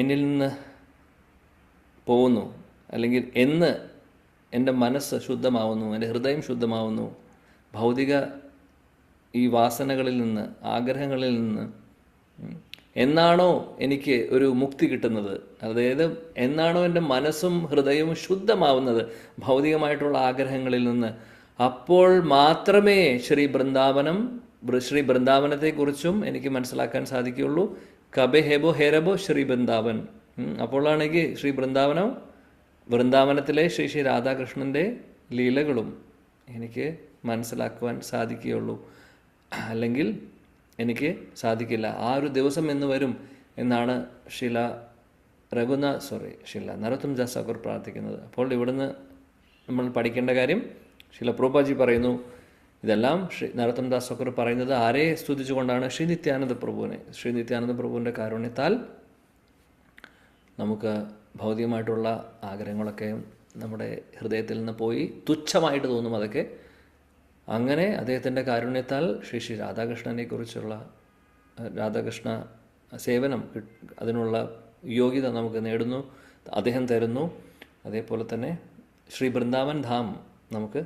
എന്നിൽ നിന്ന് പോകുന്നു, അല്ലെങ്കിൽ എന്ന് എൻ്റെ മനസ്സ് ശുദ്ധമാവുന്നു, എൻ്റെ ഹൃദയം ശുദ്ധമാവുന്നു, ഭൗതിക ഈ വാസനകളിൽ നിന്ന്, ആഗ്രഹങ്ങളിൽ നിന്ന് എന്നാണോ എനിക്ക് ഒരു മുക്തി കിട്ടുന്നത്, അതായത് എന്നാണോ എൻ്റെ മനസ്സും ഹൃദയവും ശുദ്ധമാവുന്നത് ഭൗതികമായിട്ടുള്ള ആഗ്രഹങ്ങളിൽ നിന്ന്, അപ്പോൾ മാത്രമേ ശ്രീ വൃന്ദാവനത്തെക്കുറിച്ചും എനിക്ക് മനസ്സിലാക്കാൻ സാധിക്കുകയുള്ളൂ. കബെ ഹെബോ ഹെരബോ ശ്രീ വൃന്ദാവൻ. അപ്പോഴാണെങ്കിൽ ശ്രീ വൃന്ദാവനത്തിലെ ശ്രീ ശ്രീ രാധാകൃഷ്ണൻ്റെ ലീലകളും എനിക്ക് മനസ്സിലാക്കുവാൻ സാധിക്കുകയുള്ളൂ, അല്ലെങ്കിൽ എനിക്ക് സാധിക്കില്ല. ആ ഒരു ദിവസം എന്ന് വരും എന്നാണ് ശില നരോത്തം ദാസ് ഠാക്കൂർ പ്രാർത്ഥിക്കുന്നത്. അപ്പോൾ ഇവിടുന്ന് നമ്മൾ പഠിക്കേണ്ട കാര്യം, ശില പ്രഭുപാദി പറയുന്നു, ഇതെല്ലാം ശ്രീ നരോത്തം ദാസ് ഠാക്കൂർ പറയുന്നത് ആരെ സ്തുതിച്ചുകൊണ്ടാണ്? ശ്രീ നിത്യാനന്ദ പ്രഭുവിനെ. ശ്രീ നിത്യാനന്ദ പ്രഭുവിൻ്റെ കാരുണ്യത്താൽ നമുക്ക് ഭൗതികമായിട്ടുള്ള ആഗ്രഹങ്ങളൊക്കെ നമ്മുടെ ഹൃദയത്തിൽ നിന്ന് പോയി തുച്ഛമായിട്ട് തോന്നും അതൊക്കെ. അങ്ങനെ അദ്ദേഹത്തിൻ്റെ കാരുണ്യത്താൽ ശ്രീ ശ്രീ രാധാകൃഷ്ണനെക്കുറിച്ചുള്ള രാധാകൃഷ്ണ സേവനം, അതിനുള്ള യോഗ്യത നമുക്ക് നേടുന്നു, അദ്ദേഹം തരുന്നു. അതേപോലെ തന്നെ ശ്രീ വൃന്ദാവൻ ധാം നമുക്ക്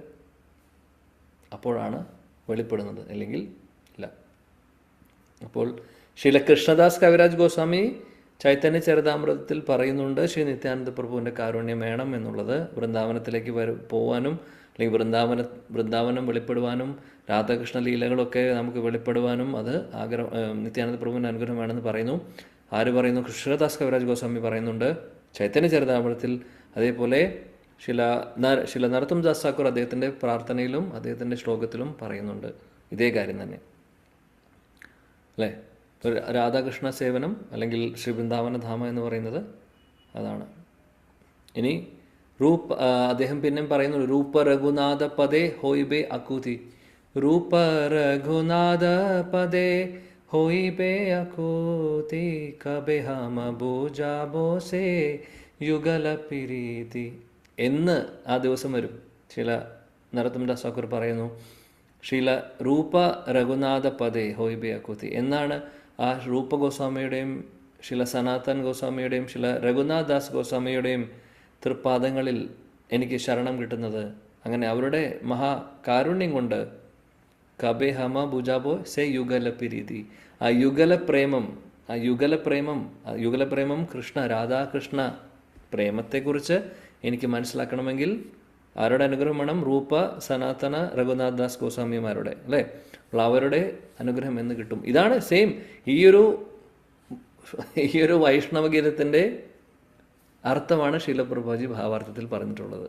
അപ്പോഴാണ് വെളിപ്പെടുന്നത്, അല്ലെങ്കിൽ ഇല്ല. അപ്പോൾ ശ്രീല കൃഷ്ണദാസ് കവിരാജ് ഗോസ്വാമി ചൈതന്യ ചരിതാമൃതത്തിൽ പറയുന്നുണ്ട്, ശ്രീ നിത്യാനന്ദ പ്രഭുവിൻ്റെ കാരുണ്യം വേണം എന്നുള്ളത്. വൃന്ദാവനത്തിലേക്ക് പോകാനും, അല്ലെങ്കിൽ വൃന്ദാവനം വെളിപ്പെടുവാനും, രാധാകൃഷ്ണ ലീലകളൊക്കെ നമുക്ക് വെളിപ്പെടുവാനും അത് നിത്യാനന്ദ പ്രഭുവിൻ്റെ അനുഗ്രഹം വേണമെന്ന് പറയുന്നു. ആര് പറയുന്നു? കൃഷ്ണദാസ് കവിരാജ് ഗോസ്വാമി പറയുന്നുണ്ട് ചൈതന്യ ചരിതാമൃതത്തിൽ. അതേപോലെ ശില നരോത്തം ദാസ് ഠാക്കൂർ അദ്ദേഹത്തിൻ്റെ പ്രാർത്ഥനയിലും അദ്ദേഹത്തിൻ്റെ ശ്ലോകത്തിലും പറയുന്നുണ്ട് ഇതേ കാര്യം തന്നെ, അല്ലേ? രാധാകൃഷ്ണ സേവനം അല്ലെങ്കിൽ ശ്രീ വൃന്ദാവന ധാമ എന്ന് പറയുന്നത് അതാണ്. ഇനി അദ്ദേഹം പിന്നെയും പറയുന്നു, രൂപ രഘുനാഥ പദേ ഹോയിബേ അക്കൂതി. രൂപ രഘുനാഥ പദേ ഹോയിബേ അക്കൂതി കബെ ഹമ ബോജാബോ സേ യുഗല പിരീതി എന്ന് ആ ദിവസം വരും. ശില നരോത്തം ദാസ് ഠാക്കൂർ പറയുന്നു, ശീല രൂപ രഘുനാഥ പദേ ഹോയിബേ അക്കൂതി എന്നാണ് ആ രൂപ ഗോസ്വാമിയുടെയും ശില സനാതൻ ഗോസ്വാമിയുടെയും ശില രഘുനാഥ് ദാസ് ഗോസ്വാമിയുടെയും തൃപ്പാദങ്ങളിൽ എനിക്ക് ശരണം കിട്ടുന്നത്. അങ്ങനെ അവരുടെ മഹാകാരുണ്യം കൊണ്ട് കബെ ഹമ ബുജാബോ സെ യുഗല പിരീതി, ആ യുഗലപ്രേമം രാധാകൃഷ്ണ പ്രേമത്തെക്കുറിച്ച് എനിക്ക് മനസ്സിലാക്കണമെങ്കിൽ ആരുടെ അനുഗ്രഹം വേണം? രൂപ സനാതന രഘുനാഥ് ദാസ് ഗോസ്വാമിമാരുടെ, അല്ലേ? അപ്പോൾ അവരുടെ അനുഗ്രഹം എന്ന് കിട്ടും. ഇതാണ് സെയിം ഈ ഒരു വൈഷ്ണവഗീതത്തിൻ്റെ അർത്ഥമാണ് ശീല പ്രഭുപാദി ഭാവാർത്ഥത്തിൽ പറഞ്ഞിട്ടുള്ളത്.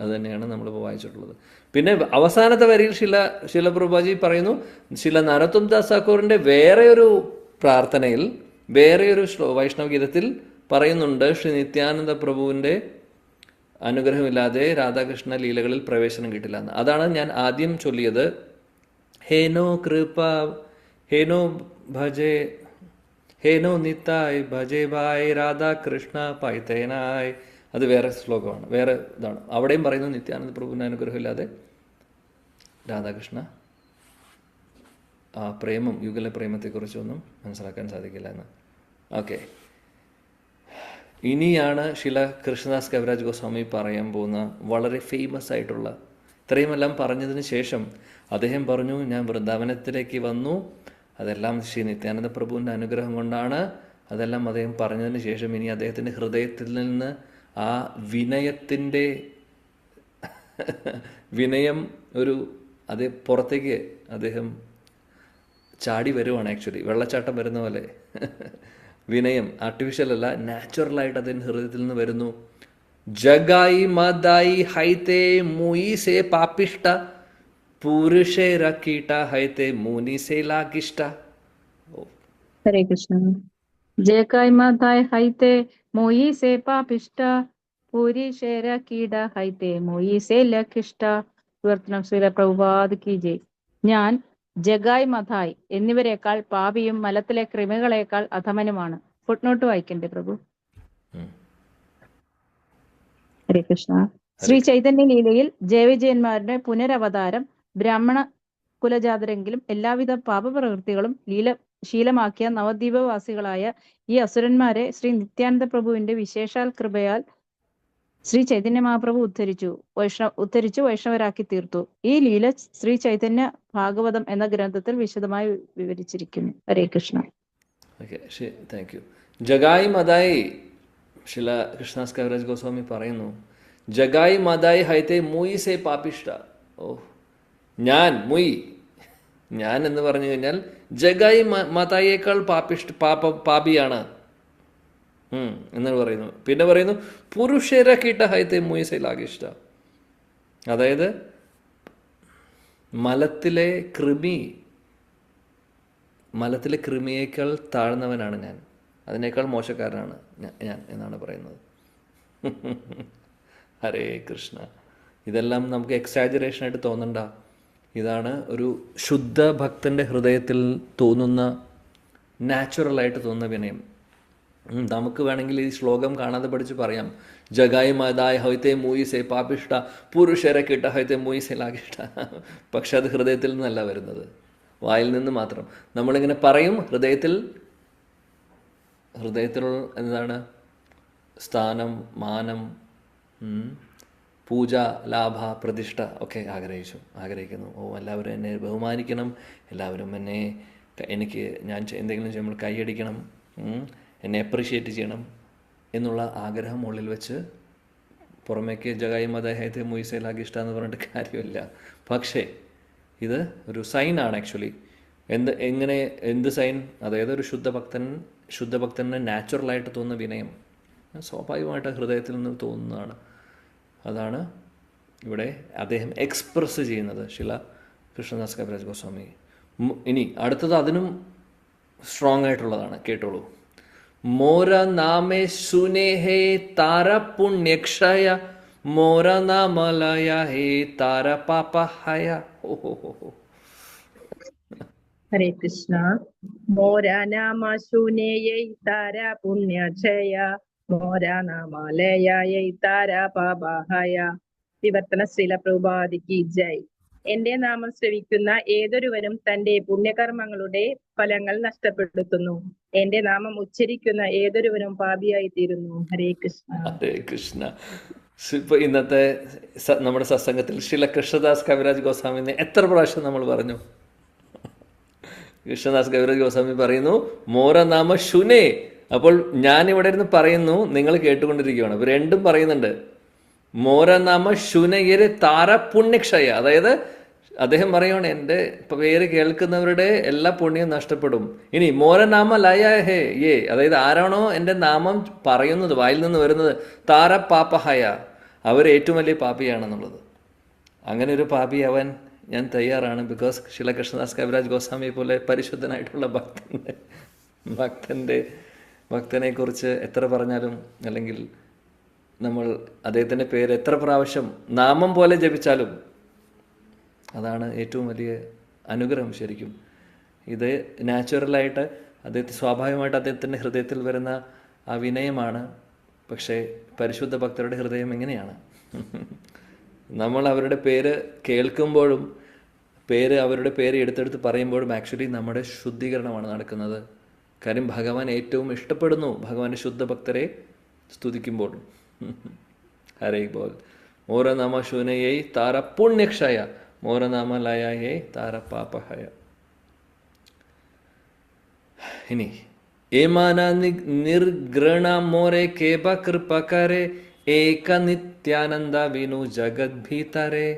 അത് തന്നെയാണ് നമ്മളിപ്പോൾ വായിച്ചിട്ടുള്ളത്. പിന്നെ അവസാനത്തെ വരിയിൽ ശീല പ്രഭുപാദി പറയുന്നു, ശില നരോത്തം ദാസ് ഠാക്കൂറിൻ്റെ വേറെ ഒരു പ്രാർത്ഥനയിൽ, വേറെ ഒരു വൈഷ്ണവഗീതത്തിൽ പറയുന്നുണ്ട്, ശ്രീ നിത്യാനന്ദ പ്രഭുവിൻ്റെ അനുഗ്രഹമില്ലാതെ രാധാകൃഷ്ണ ലീലകളിൽ പ്രവേശനം കിട്ടില്ല എന്ന്. അതാണ് ഞാൻ ആദ്യം ചൊല്ലിയത്, ഹേനോ നിത്തായ് ഭജേ ഭായ് രാധാകൃഷ്ണ പൈതേനായ്. അത് വേറെ ശ്ലോകമാണ്, വേറെ ഇതാണ്. അവിടെയും പറയുന്നു നിത്യാനന്ദ പ്രഭുവിൻ്റെ അനുഗ്രഹമില്ലാതെ രാധാകൃഷ്ണ ആ പ്രേമം, യുഗല പ്രേമത്തെക്കുറിച്ചൊന്നും മനസ്സിലാക്കാൻ സാധിക്കില്ല എന്ന്. ഓക്കെ, ഇനിയാണ് ശില കൃഷ്ണദാസ് കവിരാജ് ഗോസ്വാമി പറയാൻ പോകുന്ന വളരെ ഫേമസ് ആയിട്ടുള്ള, ഇത്രയുമെല്ലാം പറഞ്ഞതിന് ശേഷം അദ്ദേഹം പറഞ്ഞു, ഞാൻ വൃന്ദാവനത്തിലേക്ക് വന്നു, അതെല്ലാം ശ്രീ നിത്യാനന്ദ പ്രഭുവിൻ്റെ അനുഗ്രഹം കൊണ്ടാണ്. അതെല്ലാം അദ്ദേഹം പറഞ്ഞതിന് ശേഷം ഇനി അദ്ദേഹത്തിൻ്റെ ഹൃദയത്തിൽ നിന്ന് ആ വിനയം അത് പുറത്തേക്ക് അദ്ദേഹം ചാടി വരുവാണ്. ആക്ച്വലി വെള്ളച്ചാട്ടം വരുന്ന പോലെ വിനയം ആർട്ടിഫിഷ്യൽ അല്ല, നാച്ചുറലായിട്ട് അതിൻ്റെ ഹൃദയത്തിൽ നിന്ന് വരുന്നു. ജഗായി മദായി ഹൈത്തെ മുയി സേ പാപ്പിഷ്ട പുരുഷേ രക്കീട്ട ഹൈത്തെ മുനി സേ ലാഗിഷ്ട. ഹരേ കൃഷ്ണ. ജയകായ് മാതായ് ഹൈത്തെ മോയി സേ പാപിഷ്ട പൂരി ശേര കീട ഹൈത്തെ മോയി സേ ലക്കിഷ്ട. വിവർത്തനം ശ്രീല പ്രഭുപാദ് കി ജയ്. ഞാൻ ജഗായ് മഥായ് എന്നിവരെക്കാൾ പാപിയും മലത്തിലെ കൃമികളെക്കാൾ അധമനുമാണ്. ഫുട്നോട്ട് വായിക്കണ്ടേ പ്രഭു? ഹരേ കൃഷ്ണ. ശ്രീ ചൈതന്യ ലീലയിൽ ജയവിജയന്മാരുടെ പുനരവതാരം ബ്രാഹ്മണ കുലജാതരെങ്കിലും എല്ലാവിധ പാപപ്രവൃത്തികളും ശീലമാക്കിയ നവദ്വീപവാസികളായ ഈ അസുരന്മാരെ ശ്രീ നിത്യാനന്ദ പ്രഭുവിന്റെ വിശേഷാൽ കൃപയാൽ ശ്രീ ചൈതന്യ മഹാപ്രഭു ഉദ്ധരിച്ചു വൈഷ്ണവരാക്കി തീർത്തു. ഈ ലീല ശ്രീ ചൈതന്യ ഭാഗവതം എന്ന ഗ്രന്ഥത്തിൽ വിശദമായി വിവരിച്ചിരിക്കുന്നു. ഹരേ കൃഷ്ണ. Thank you. ജഗായി മദായി ശില കൃഷ്ണദാസ് കവിരാജ് ഗോസ്വാമി പറയുന്നു, ജഗായി മദായി ഹൈത്തെ മുയി സേ പാപിഷ്ട. ഓ, ഞാൻ എന്ന് പറഞ്ഞു കഴിഞ്ഞാൽ ജഗായി മതായേക്കാൾ പാപിയാണ് എന്ന് പറയുന്നു. പിന്നെ പറയുന്നു പുരുഷേര കീട്ട ഹൈത്തെ മുയി സേ ലാഗിഷ്ട. അതായത് മലത്തിലെ കൃമിയേക്കാൾ താഴ്ന്നവനാണ് ഞാൻ, അതിനേക്കാൾ മോശക്കാരനാണ് ഞാൻ എന്നാണ് പറയുന്നത്. ഹരേ കൃഷ്ണ. ഇതെല്ലാം നമുക്ക് എക്സാജറേഷനായിട്ട് തോന്നണ്ട. ഇതാണ് ഒരു ശുദ്ധ ഭക്തൻ്റെ ഹൃദയത്തിൽ തോന്നുന്ന, നാച്ചുറലായിട്ട് തോന്നുന്ന വിനയം. നമുക്ക് വേണമെങ്കിൽ ഈ ശ്ലോകം കാണാതെ പഠിച്ച് പറയാം, ജഗായി മദായ് ഹൈത്തെ മൂയി സേ പാപിഷ്ട പുരുഷരെ കിട്ട ഹൈത്തെ മൂയി സേ ലാഗിഷ്ട. പക്ഷെ അത് ഹൃദയത്തിൽ നിന്നല്ല വരുന്നത്, വായിൽ നിന്ന് മാത്രം. നമ്മളിങ്ങനെ പറയും, ഹൃദയത്തിൽ എന്താണ് സ്ഥാനം, മാനം, പൂജ, ലാഭ, പ്രതിഷ്ഠ ഒക്കെ ആഗ്രഹിക്കുന്നു. ഓ, എല്ലാവരും എന്നെ ബഹുമാനിക്കണം, എല്ലാവരും ഞാൻ എന്തെങ്കിലും ചെയ്യുമ്പോൾ കൈയടിക്കണം, എന്നെ അപ്രീഷിയേറ്റ് ചെയ്യണം എന്നുള്ള ആഗ്രഹം ഉള്ളിൽ വെച്ച് പുറമേക്ക് ജഗായി മദായ് ഹൈത്തെ മുയി സേ ലാഗിഷ്ട എന്ന് പറഞ്ഞിട്ട് കാര്യമില്ല. പക്ഷേ ഇത് ഒരു സൈനാണ് ആക്ച്വലി. എന്ത് സൈൻ? അതായത് ഒരു ശുദ്ധഭക്തന് നാച്ചുറലായിട്ട് തോന്നുന്ന വിനയം സ്വാഭാവികമായിട്ട് ഹൃദയത്തിൽ നിന്ന് തോന്നുന്നതാണ്. അതാണ് ഇവിടെ അദ്ദേഹം എക്സ്പ്രസ് ചെയ്യുന്നത്, ശില കൃഷ്ണദാസ് കവിരാജ് ഗോസ്വാമി. ഇനി അടുത്തത് അതിനും സ്ട്രോങ് ആയിട്ടുള്ളതാണ്, കേട്ടോളൂ. മോര നാമേ സുനേ ഹേ താര പുണ്യക്ഷയ മോര നാമലയ ഹേ താര പാപഹയ. ഹരേ കൃഷ്ണ. മോര നാമ സുനേയൈ താര പുണ്യക്ഷയ മോര നാമാലയായൈ താര പാപഹയ. വിവർത്തന ശ്രീല പ്രഭുപാദ് കി ജയ്. എന്റെ നാമം ശ്രവിക്കുന്ന ഏതൊരുവനും തന്റെ പുണ്യകർമ്മങ്ങളുടെ ഫലങ്ങൾ നഷ്ടപ്പെടുത്തുന്നു. എന്റെ നാമം ഉച്ചരിക്കുന്ന ഏതൊരുവനും പാപിയായി തീരുന്നു. ഹരേ കൃഷ്ണ. ഹരേ കൃഷ്ണ. ഇപ്പൊ ഇന്നത്തെ നമ്മുടെ സത്സംഗത്തിൽ ശ്രീല കൃഷ്ണദാസ് കവിരാജ് ഗോസ്വാമിനെ എത്ര പ്രാവശ്യം നമ്മൾ പറഞ്ഞു? കൃഷ്ണദാസ് കവിരാജ് ഗോസ്വാമി പറയുന്നു മോര നാമ ശുനേ. അപ്പോൾ ഞാനിവിടെ ഇരുന്ന് പറയുന്നു, നിങ്ങൾ കേട്ടുകൊണ്ടിരിക്കുകയാണ്. ഇവർ രണ്ടും പറയുന്നുണ്ട്. മോര നാമ ശുനയര് താര പുണ്യക്ഷയ. അതായത് അദ്ദേഹം പറയുകയാണ്, എൻ്റെ പേര് കേൾക്കുന്നവരുടെ എല്ലാ പുണ്യവും നഷ്ടപ്പെടും. ഇനി മോരനാമ ലയ ഹേ യേ, അതായത് ആരാണോ എൻ്റെ നാമം പറയുന്നത്, വായിൽ നിന്ന് വരുന്നത്, താര പാപഹയ, അവർ ഏറ്റവും വലിയ പാപിയാണെന്നുള്ളത്. അങ്ങനെ ഒരു പാപിയാവാൻ ഞാൻ തയ്യാറാണ്. ബിക്കോസ് ശില കൃഷ്ണദാസ് കവിരാജ് ഗോസ്വാമിയെ പോലെ പരിശുദ്ധനായിട്ടുള്ള ഭക്തനെ കുറിച്ച് എത്ര പറഞ്ഞാലും, അല്ലെങ്കിൽ നമ്മൾ അദ്ദേഹത്തിൻ്റെ പേര് എത്ര പ്രാവശ്യം നാമം പോലെ ജപിച്ചാലും, അതാണ് ഏറ്റവും വലിയ അനുഗ്രഹം. ശരിക്കും ഇത് നാച്ചുറലായിട്ട് സ്വാഭാവികമായിട്ട് അദ്ദേഹത്തിൻ്റെ ഹൃദയത്തിൽ വരുന്ന ആ വിനയമാണ്. പക്ഷേ പരിശുദ്ധ ഭക്തരുടെ ഹൃദയം എങ്ങനെയാണ്? നമ്മൾ അവരുടെ പേര് കേൾക്കുമ്പോഴും അവരുടെ പേര് എടുത്തെടുത്ത് പറയുമ്പോഴും ആക്ച്വലി നമ്മുടെ ശുദ്ധീകരണമാണ് നടക്കുന്നത്. കാര്യം ഭഗവാൻ ഏറ്റവും ഇഷ്ടപ്പെടുന്നു ഭഗവാന്റെ ശുദ്ധ ഭക്തരെ സ്തുതിക്കുമ്പോൾ. ഹരേ ബോൽ. മോര നാമ ശൂനയൈ താര പുണ്യക്ഷയ മോര നാമ ലയയൈ താര പാപഹയ. ഇനി ഏമാന നിർഗ്രണ മോരെ കേബ കൃപ കരെ ഏക നിത്യാനന്ദ വിനു ജഗത് ഭീതരെ.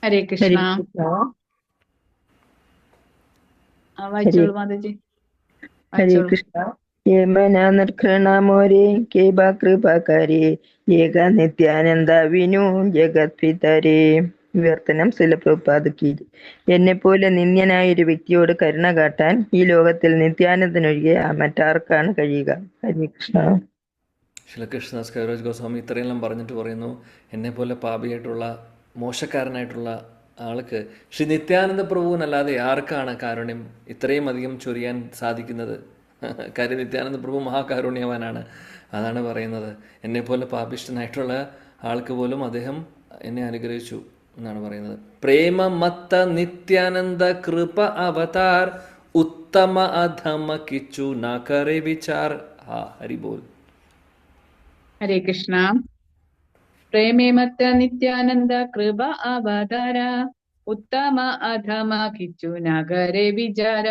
ഹരേ കൃഷ്ണ. വായിച്ചോളൂ മാതാജി. ഹരേ കൃഷ്ണ. യമന നിർഘൃണമോരേ കേബ കൃപകരേ ഏക നിത്യാനന്ദ വിനു ജഗത്പിതരേ. വിവർത്തനം ശ്രീലപ്രഭുപാദ് കീ. എന്നെ പോലെ നിന്ദ്യനായ ഒരു വ്യക്തിയോട് കരുണ കാട്ടാൻ ഈ ലോകത്തിൽ നിത്യാനന്ദനൊഴികെ മറ്റാർക്കാണ് കഴിയുക? ഹരേ കൃഷ്ണ. കൃഷ്ണദാസ് കവിരാജ് ഗോസ്വാമി ഇത്രയെല്ലാം പറഞ്ഞിട്ട് പറയുന്നു, എന്നെപ്പോലെ പാപിയായിട്ടുള്ള മോശക്കാരനായിട്ടുള്ള ആൾക്ക് ശ്രീ നിത്യാനന്ദ പ്രഭുവിനല്ലാതെ ആർക്കാണ് കാരുണ്യം ഇത്രയും അധികം ചൊരിയാൻ സാധിക്കുന്നത്? കാര്യം നിത്യാനന്ദ പ്രഭു മഹാകാരുണ്യവാനാണ്. അതാണ് പറയുന്നത്, എന്നെപ്പോലെ പാപിഷ്ടനായിട്ടുള്ള ആൾക്ക് പോലും അദ്ദേഹം എന്നെ അനുഗ്രഹിച്ചു എന്നാണ് പറയുന്നത്. പ്രേമമത്ത നിത്യാനന്ദ കൃപ അവതാർ ഉത്തമ അധമ കിച്ചു നാ കരെ വിചാർ. ഹാ ഹരി ബോൽ. ഹരേ കൃഷ്ണ. പ്രേമേമത്ത നിത്യാനന്ദ കൃപ അവതാര ഉത്തമ അധമ കിച്ചു നഗരെ വിചാര.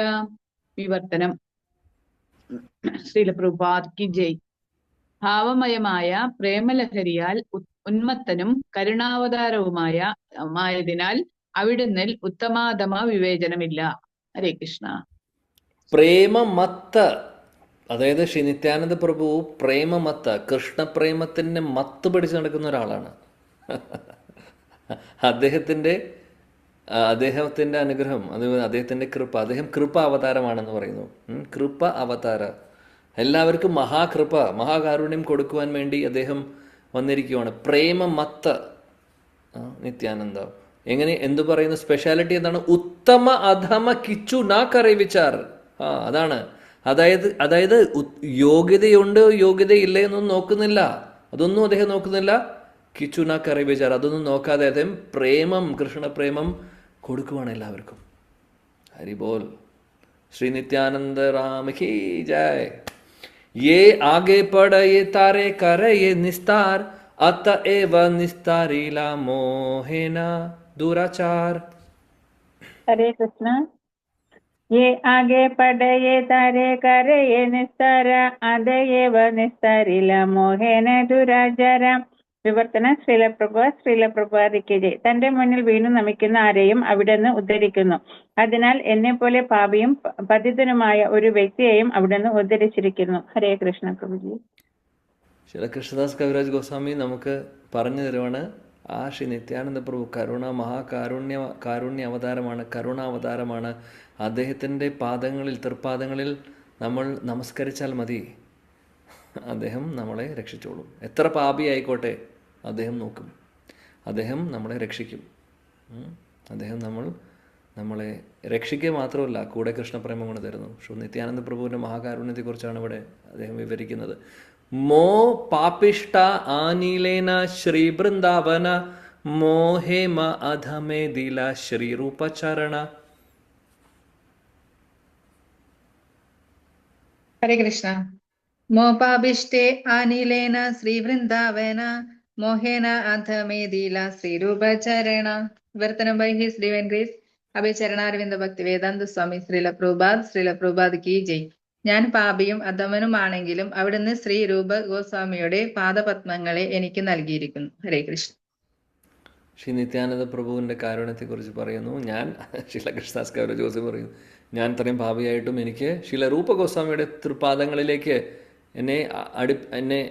വിവർത്തനം ശ്രീല പ്രഭുപാദ് കി ജയ്. ഭാവമയമായ പ്രേമലഹരിയാൽ ഉന്മത്തനും കരുണാവതാരവുമായതിനാൽ അവിടുന്ന് ഉത്തമാധമ വിവേചനമില്ല. ഹരേ കൃഷ്ണ. പ്രേമമത്ത, അതായത് ശ്രീ നിത്യാനന്ദ പ്രഭു പ്രേമമത്ത, കൃഷ്ണപ്രേമത്തിൻ്റെ മത്ത് പിടിച്ച് നടക്കുന്ന ഒരാളാണ്. അദ്ദേഹത്തിൻ്റെ അനുഗ്രഹം, അത് അദ്ദേഹത്തിൻ്റെ കൃപ, അദ്ദേഹം കൃപ അവതാരമാണെന്ന് പറയുന്നു. കൃപ അവതാര, എല്ലാവർക്കും മഹാകൃപ മഹാകാരുണ്യം കൊടുക്കുവാൻ വേണ്ടി അദ്ദേഹം വന്നിരിക്കുവാണ്. പ്രേമമത്ത നിത്യാനന്ദ. എന്തു പറയുന്നു? സ്പെഷ്യാലിറ്റി എന്താണ്? ഉത്തമ അധമ കിച്ചു നാ കരെ വിചാർ. അതാണ്, അതായത് യോഗ്യതയുണ്ട് യോഗ്യതയില്ല എന്നൊന്നും നോക്കുന്നില്ല, അതൊന്നും അദ്ദേഹം നോക്കുന്നില്ല. കിച്ചു നാ കരെ വിചാർ, അതൊന്നും നോക്കാതെ അദ്ദേഹം പ്രേമം, കൃഷ്ണപ്രേമം കൊടുക്കുവാണ് എല്ലാവർക്കും. ഹരിബോൽ. ശ്രീ നിത്യാനന്ദ രാമ കി ജയ്. ये आगे पढ़ ये तारे करे ये निस्तार अतएव निस्तारीला मोहेना दुराचार. हरे कृष्ण. ये आगे पढ़ ये तारे करे ये निस्तार अतएव निस्तारीला मोहेना दुराचार. വിവർത്തന ശ്രീലപ്രഭുപാദിക്ക് ജയ്. തന്റെ മുന്നിൽ വീണു നമിക്കുന്ന ആരെയും അവിടുന്ന് ഉദ്ധരിക്കുന്നു. അതിനാൽ എന്നെ പോലെ പാപിയും പതിതനുമായ ഒരു വ്യക്തിയെയും അവിടുന്ന് ഉദ്ധരിച്ചിരിക്കുന്നു. ഹരേ കൃഷ്ണ പ്രഭുജി. കൃഷ്ണദാസ് കവിരാജ് ഗോസ്വാമി നമുക്ക് പറഞ്ഞു തരുവാണ്, ആ ശ്രീ നിത്യാനന്ദ പ്രഭു കാരുണ്യ അവതാരമാണ്, കരുണാവതാരമാണ്. അദ്ദേഹത്തിൻ്റെ തൃപ്പാദങ്ങളിൽ നമ്മൾ നമസ്കരിച്ചാൽ മതി, അദ്ദേഹം നമ്മളെ രക്ഷിച്ചോളും. എത്ര പാപിയായിക്കോട്ടെ അദ്ദേഹം നോക്കും, അദ്ദേഹം നമ്മളെ രക്ഷിക്കും. അദ്ദേഹം നമ്മളെ രക്ഷിക്കുക മാത്രമല്ല, കൂടെ കൃഷ്ണപ്രേമം കൊണ്ട് തരുന്നു. നിത്യാനന്ദ പ്രഭുവിൻ്റെ മഹാകാരുണ്യത്തെക്കുറിച്ചാണ് ഇവിടെ അദ്ദേഹം വിവരിക്കുന്നത്. മോ പാപിഷ്ട ആനീലേന ശ്രീ വൃന്ദാവന മോഹേമ അധമേ ദില ശ്രീ രൂപചരണ. ഹരേ കൃഷ്ണ. മോപാഭിഷ്ടേ ആനീലേന ശ്രീവൃന്ദാവന മോഹേന അധമേദില ശ്രീരൂപചരണ. വിവർത്തനം ബൈ ഹിസ് ഡിവൈൻ ഗ്രേസ് അഭിചരണാരവിന്ദ ഭക്തി വേദാന്ത സ്വാമി ശ്രീല പ്രഭുപാദ് കി ജയ്. ഞാൻ പാപിയും അധമനുമാണെങ്കിലും അവിടുന്ന് ശ്രീ രൂപ ഗോസ്വാമിയുടെ പാദപത്മങ്ങളെ എനിക്ക് നൽകിയിരിക്കുന്നു. ഹരേ കൃഷ്ണ. ശ്രീ നിത്യാനന്ദ പ്രഭുവിൻ്റെ കാരുണ്യത്തെക്കുറിച്ച് പറയുന്നു. കൃഷ്ണദാസ് കവിരാജ് ഗോസ്വാമി പറയുന്നു, ഞാൻ ഇത്രയും പാപിയായിട്ടും എനിക്ക് ശ്രീല രൂപ ഗോസ്വാമിയുടെ തൃപാദങ്ങളിലേക്ക് എന്നെ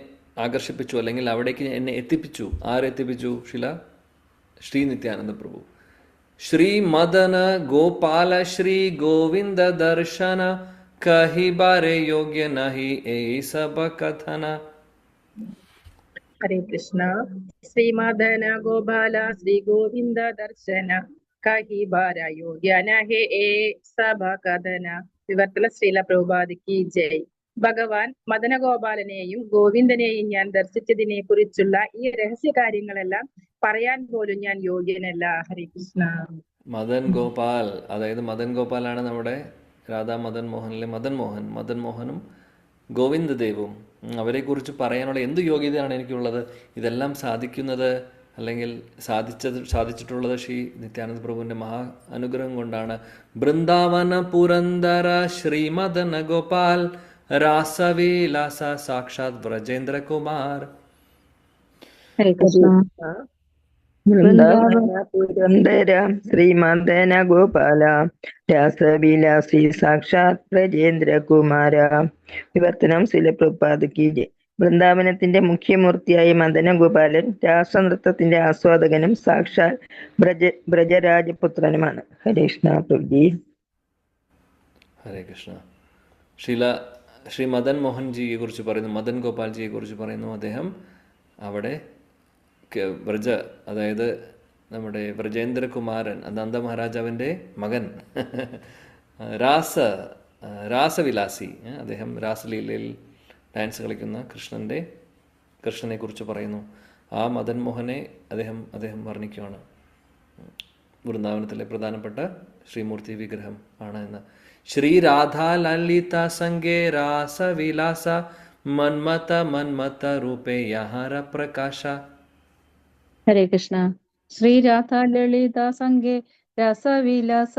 ആകർഷിപ്പിച്ചു, അല്ലെങ്കിൽ അവിടേക്ക് എന്നെ എത്തിപ്പിച്ചു. ആരെത്തിപ്പിച്ചു? ശ്രീ നിത്യാനന്ദ പ്രഭു. ശ്രീ മദന ഗോപാല ശ്രീ ഗോവിന്ദ ദർശന കഹി ബാരെ യോഗ്യ നഹി ഏ സബ കഥന. ഹരേ കൃഷ്ണ. ശ്രീ മദന ഗോപാല ശ്രീ ഗോവിന്ദ ദർശന കഹി ബാര യോഗ്യ നഹി ഏ സബ കഥന. വിവർത്തന ശ്രീല പ്രഭുപാദ് കി ജയ്. ഭഗവാൻ മദനഗോപാലനെയും ഗോവിന്ദനെയും ഞാൻ ദർശിച്ചതിനെ കുറിച്ചുള്ള ഈ രഹസ്യ കാര്യങ്ങളെല്ലാം പറയാൻ പോലും ഞാൻ യോഗ്യനല്ല. ഹരേ കൃഷ്ണ. മദൻ ഗോപാൽ, അതായത് മദൻ ഗോപാലാണ് നമ്മുടെ രാധാ മദൻ മോഹനിലെ മദൻ മോഹനും ഗോവിന്ദദേവും. അവരെക്കുറിച്ച് പറയാനുള്ള എന്ത് യോഗ്യതയാണ് എനിക്കുള്ളത്? ഇതെല്ലാം സാധിക്കുന്നത്, അല്ലെങ്കിൽ സാധിച്ചിട്ടുള്ളത് ശ്രീ നിത്യാനന്ദ പ്രഭുവിൻ്റെ മഹാ അനുഗ്രഹം കൊണ്ടാണ്. ബൃന്ദാവന പുരന്ദര ശ്രീ മദന ഗോപാൽ വൃന്ദാവന പുരന്ദര ശ്രീമദന ഗോപാല രാസവിലാസി സാക്ഷാത് ബ്രജേന്ദ്രകുമാര. വിവർത്തനം ശിലപ്രഭുപാദ് കി ജയ്. വൃന്ദാവനത്തിന്റെ മുഖ്യമൂർത്തിയായ മദനഗോപാലൻ രാസനൃത്തത്തിന്റെ ആസ്വാദകനും സാക്ഷാൽ ബ്രജരാജപുത്രനുമാണ്. ഹരേ കൃഷ്ണ പ്രഭുജി. ഹരേ കൃഷ്ണ. ശ്രീ മദൻ മോഹൻജിയെ കുറിച്ച് പറയുന്നു, മദൻ ഗോപാൽജിയെ കുറിച്ച് പറയുന്നു. അദ്ദേഹം അവിടെ വ്രജ, അതായത് നമ്മുടെ വ്രജേന്ദ്രകുമാരൻ, നന്ദ മഹാരാജാവിൻ്റെ മകൻ, രാസവിലാസി, അദ്ദേഹം രാസലീലയിൽ ഡാൻസ് കളിക്കുന്ന കൃഷ്ണനെ കുറിച്ച് പറയുന്നു. ആ മദൻ മോഹനെ അദ്ദേഹം വർണ്ണിക്കുകയാണ്. വൃന്ദാവനത്തിലെ പ്രധാനപ്പെട്ട ശ്രീമൂർത്തി വിഗ്രഹം ആണ് എന്ന്. ശ്രീ രാധാ ലളിത സംഗേ രാസവിലാസ മന്മത രൂപേ യഹാര പ്രകാശ. ഹരേ കൃഷ്ണ. ശ്രീ രാധാ ലളിത സംഗേ രസവിലാസ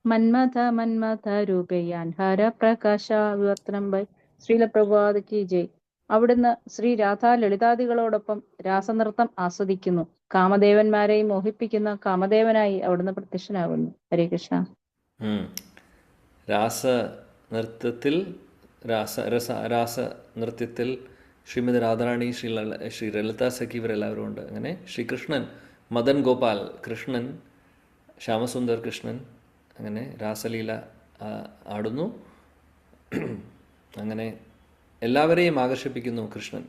മന്മഥ രൂപയാൻ ഹര പ്രകാശ. വിവർത്തനം ബൈ ശ്രീല പ്രഭുപാദ് കി ജയ്. അവിടുന്ന് ശ്രീ രാധാ ലളിതാദികളോടൊപ്പം രാസനൃത്തം ആസ്വദിക്കുന്നു. കാമദേവന്മാരെയും മോഹിപ്പിക്കുന്ന കാമദേവനായി അവിടുന്ന് പ്രത്യക്ഷനാകുന്നു. ഹരേ കൃഷ്ണ. രാസനൃത്യത്തിൽ ശ്രീമതി രാധാറാണി, ശ്രീ ലളിത സഖി, ഇവരെല്ലാവരും ഉണ്ട്. അങ്ങനെ ശ്രീകൃഷ്ണൻ, മദൻ ഗോപാൽ കൃഷ്ണൻ, ശ്യാമസുന്ദർ കൃഷ്ണൻ അങ്ങനെ രാസലീല ആടുന്നു. അങ്ങനെ എല്ലാവരെയും ആകർഷിപ്പിക്കുന്നു കൃഷ്ണൻ,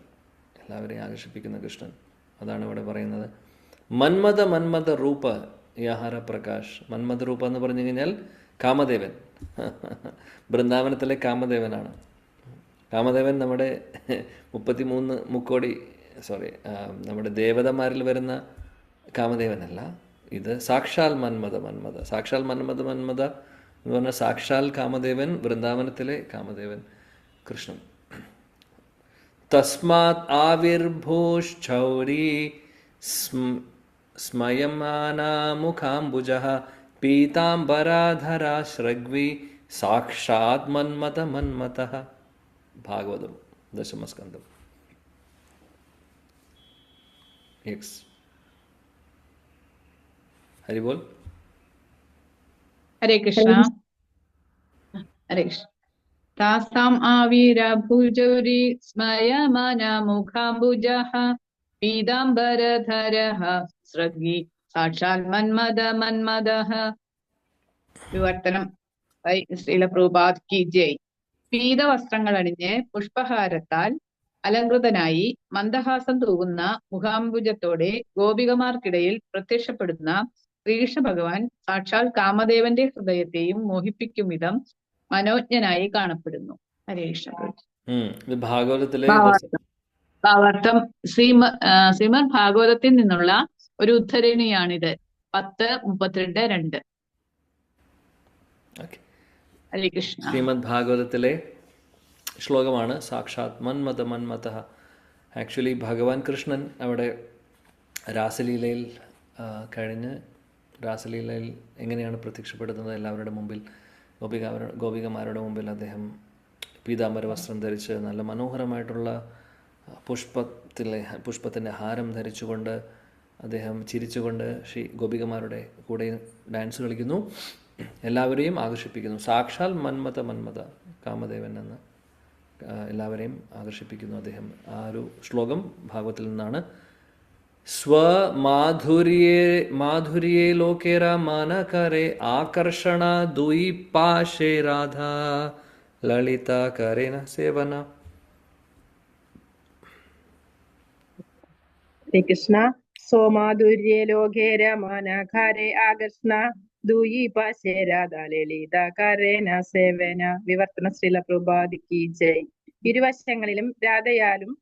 അതാണ് ഇവിടെ പറയുന്നത്. മന്മഥ രൂപ യഹാര പ്രകാശ്. മന്മഥ രൂപ എന്ന് പറഞ്ഞു കഴിഞ്ഞാൽ കാമദേവൻ, വൃന്ദാവനത്തിലെ കാമദേവനാണ്. കാമദേവൻ നമ്മുടെ 33 മുക്കോടി നമ്മുടെ ദേവതമാരിൽ വരുന്ന കാമദേവനല്ല. ഇത് സാക്ഷാൽ മന്മഥ എന്ന് പറഞ്ഞാൽ സാക്ഷാൽ കാമദേവൻ, വൃന്ദാവനത്തിലെ കാമദേവൻ കൃഷ്ണൻ. തസ്മാത് ആവിർഭൂശ്ചൗരി സ്മയമാനാമുഖാംബുജഃ പീതാംബരാധരാ ശ്രഗ്വി സാക്ഷാത് മന്മഥഃ. ഭാഗവതം 10ാം സ്കന്ധം. ഹരിബോൽ. ഹരേ കൃഷ്ണ. ഹരേ കൃഷ്ണ. താസാം ആവിരഭുജൗരി സ്മയമാന മുഖാംബുജഃ പീതാംബരധരഃ സ്രഗ്വി സാക്ഷാൽ മന്മഥഃ. വിവർത്തനം ശ്രീല പ്രഭുപാദ് കി ജയ്. പീതവസ്ത്രങ്ങൾ അണിഞ്ഞ് പുഷ്പഹാരത്താൽ അലങ്കൃതനായി മന്ദഹാസം തൂകുന്ന മുഖാംബുജത്തോടെ ഗോപികമാർക്കിടയിൽ പ്രത്യക്ഷപ്പെടുന്ന ശ്രീകൃഷ്ണ ഭഗവാൻ സാക്ഷാൽ കാമദേവന്റെ ഹൃദയത്തെയും മോഹിപ്പിക്കും വിധം മനോജ്ഞനായി കാണപ്പെടുന്നു. ഹരേ കൃഷ്ണ. ഭാഗവതം ശ്രീമദ് ഭാഗവതത്തിൽ നിന്നുള്ള ഒരു ഉദ്ധരണിയാണിത്. 10:32. ഹരേ കൃഷ്ണ. ശ്രീമദ് ഭാഗവതത്തിലെ ശ്ലോകമാണ് സാക്ഷാത് മന്മഥ. ആക്ച്വലി ഭഗവാൻ കൃഷ്ണൻ അവിടെ രാസലീലയിൽ കഴിഞ്ഞ് രാസലീലയിൽ എങ്ങനെയാണ് പ്രത്യക്ഷപ്പെടുന്നത് എല്ലാവരുടെ മുമ്പിൽ, ഗോപികമാരുടെ മുമ്പിൽ അദ്ദേഹം പീതാംബര വസ്ത്രം ധരിച്ച് നല്ല മനോഹരമായിട്ടുള്ള പുഷ്പത്തിൻ്റെ ഹാരം ധരിച്ചുകൊണ്ട് അദ്ദേഹം ചിരിച്ചുകൊണ്ട് ഗോപികമാരുടെ കൂടെ ഡാൻസ് കളിക്കുന്നു, എല്ലാവരെയും ആകർഷിപ്പിക്കുന്നു. സാക്ഷാൽ മന്മഥ കാമദേവൻ എന്ന് എല്ലാവരെയും ആകർഷിപ്പിക്കുന്നു അദ്ദേഹം. ആ ഒരു ശ്ലോകം ഭാഗവത്തിൽ നിന്നാണ്. മാധുര്യേ ലോകേര മനകരെ ആകർഷണ ദ്വീപാശേ രാധാ ലളിത കരേന സേവന. ഹരേ കൃഷ്ണ. സോമാധുര്യേ ലോകേര മനകരെ ആകർഷണ ദ്വീപാശേ രാധാ ലളിത കരേന സേവന. വിവർത്തന ശ്രീല പ്രഭുപാദ് കി ജയ്. ഇരുവശങ്ങളിലും രാധയാലും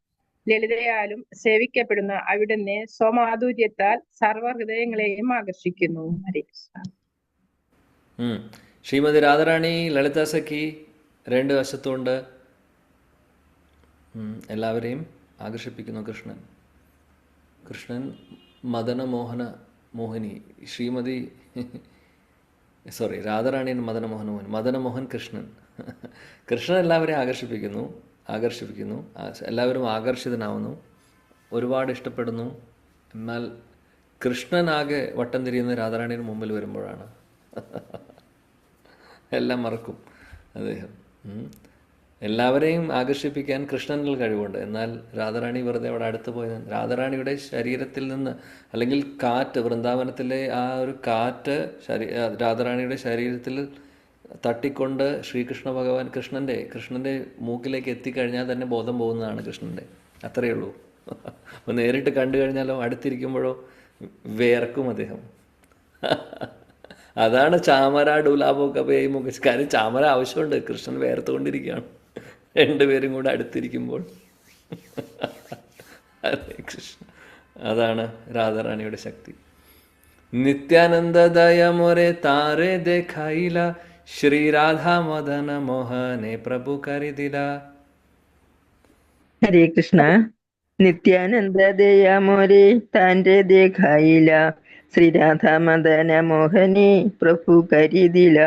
ലളിതയാലും സേവിക്കപ്പെടുന്ന അവിടുന്ന് സ്വമാധുര്യത്താൽ സർവഹൃദയങ്ങളെയും ആകർഷിക്കുന്നു. ഹരേ കൃഷ്ണ. ശ്രീമതി രാധാറാണി, ലളിത സഖി രണ്ട് വശത്തുകൊണ്ട് എല്ലാവരെയും ആകർഷിപ്പിക്കുന്നു കൃഷ്ണൻ മോഹിനി. രാധാറാണി മദനമോഹൻ കൃഷ്ണൻ എല്ലാവരെയും ആകർഷിപ്പിക്കുന്നു. എല്ലാവരും ആകർഷിതനാവുന്നു, ഒരുപാട് ഇഷ്ടപ്പെടുന്നു. എന്നാൽ കൃഷ്ണനാകെ വട്ടം തിരിയുന്ന രാധാറാണിയുടെ മുമ്പിൽ വരുമ്പോഴാണ്. എല്ലാം മറക്കും അദ്ദേഹം. എല്ലാവരെയും ആകർഷിപ്പിക്കാൻ കൃഷ്ണനിൽ കഴിവുണ്ട്. എന്നാൽ രാധാറാണി വെറുതെ അവിടെ അടുത്ത് പോയി രാധാറാണിയുടെ ശരീരത്തിൽ നിന്ന്, അല്ലെങ്കിൽ കാറ്റ്, വൃന്ദാവനത്തിലെ ആ ഒരു കാറ്റ് രാധാറാണിയുടെ ശരീരത്തിൽ തട്ടിക്കൊണ്ട് ശ്രീകൃഷ്ണ ഭഗവാൻ കൃഷ്ണൻ്റെ മൂക്കിലേക്ക് എത്തിക്കഴിഞ്ഞാൽ തന്നെ ബോധം പോകുന്നതാണ് കൃഷ്ണൻ്റെ. അത്രയേ ഉള്ളൂ. അപ്പോൾ നേരിട്ട് കണ്ടു കഴിഞ്ഞാലോ അടുത്തിരിക്കുമ്പോഴോ വേർക്കും അദ്ദേഹം. അതാണ് ചാമര ഡുലാബോ കപയായി മുഖസ്. കാര്യം ചാമര ആവശ്യമുണ്ട്, കൃഷ്ണൻ വേർത്തുകൊണ്ടിരിക്കുകയാണ് രണ്ടുപേരും കൂടെ അടുത്തിരിക്കുമ്പോൾ. ഹരേ കൃഷ്ണ. അതാണ് രാധാറാണിയുടെ ശക്തി. നിത്യാനന്ദദയ മോരെ താരെ ദേഖായില, ശ്രീ രാധാ മദന മോഹനെ പ്രഭു കരിദില. ഹരേ കൃഷ്ണ. നിത്യാനന്ദ ദയ മോരെ താന്റെ ദേഖായില, ശ്രീരാധാ മദന മോഹനെ പ്രഭു കരിദില.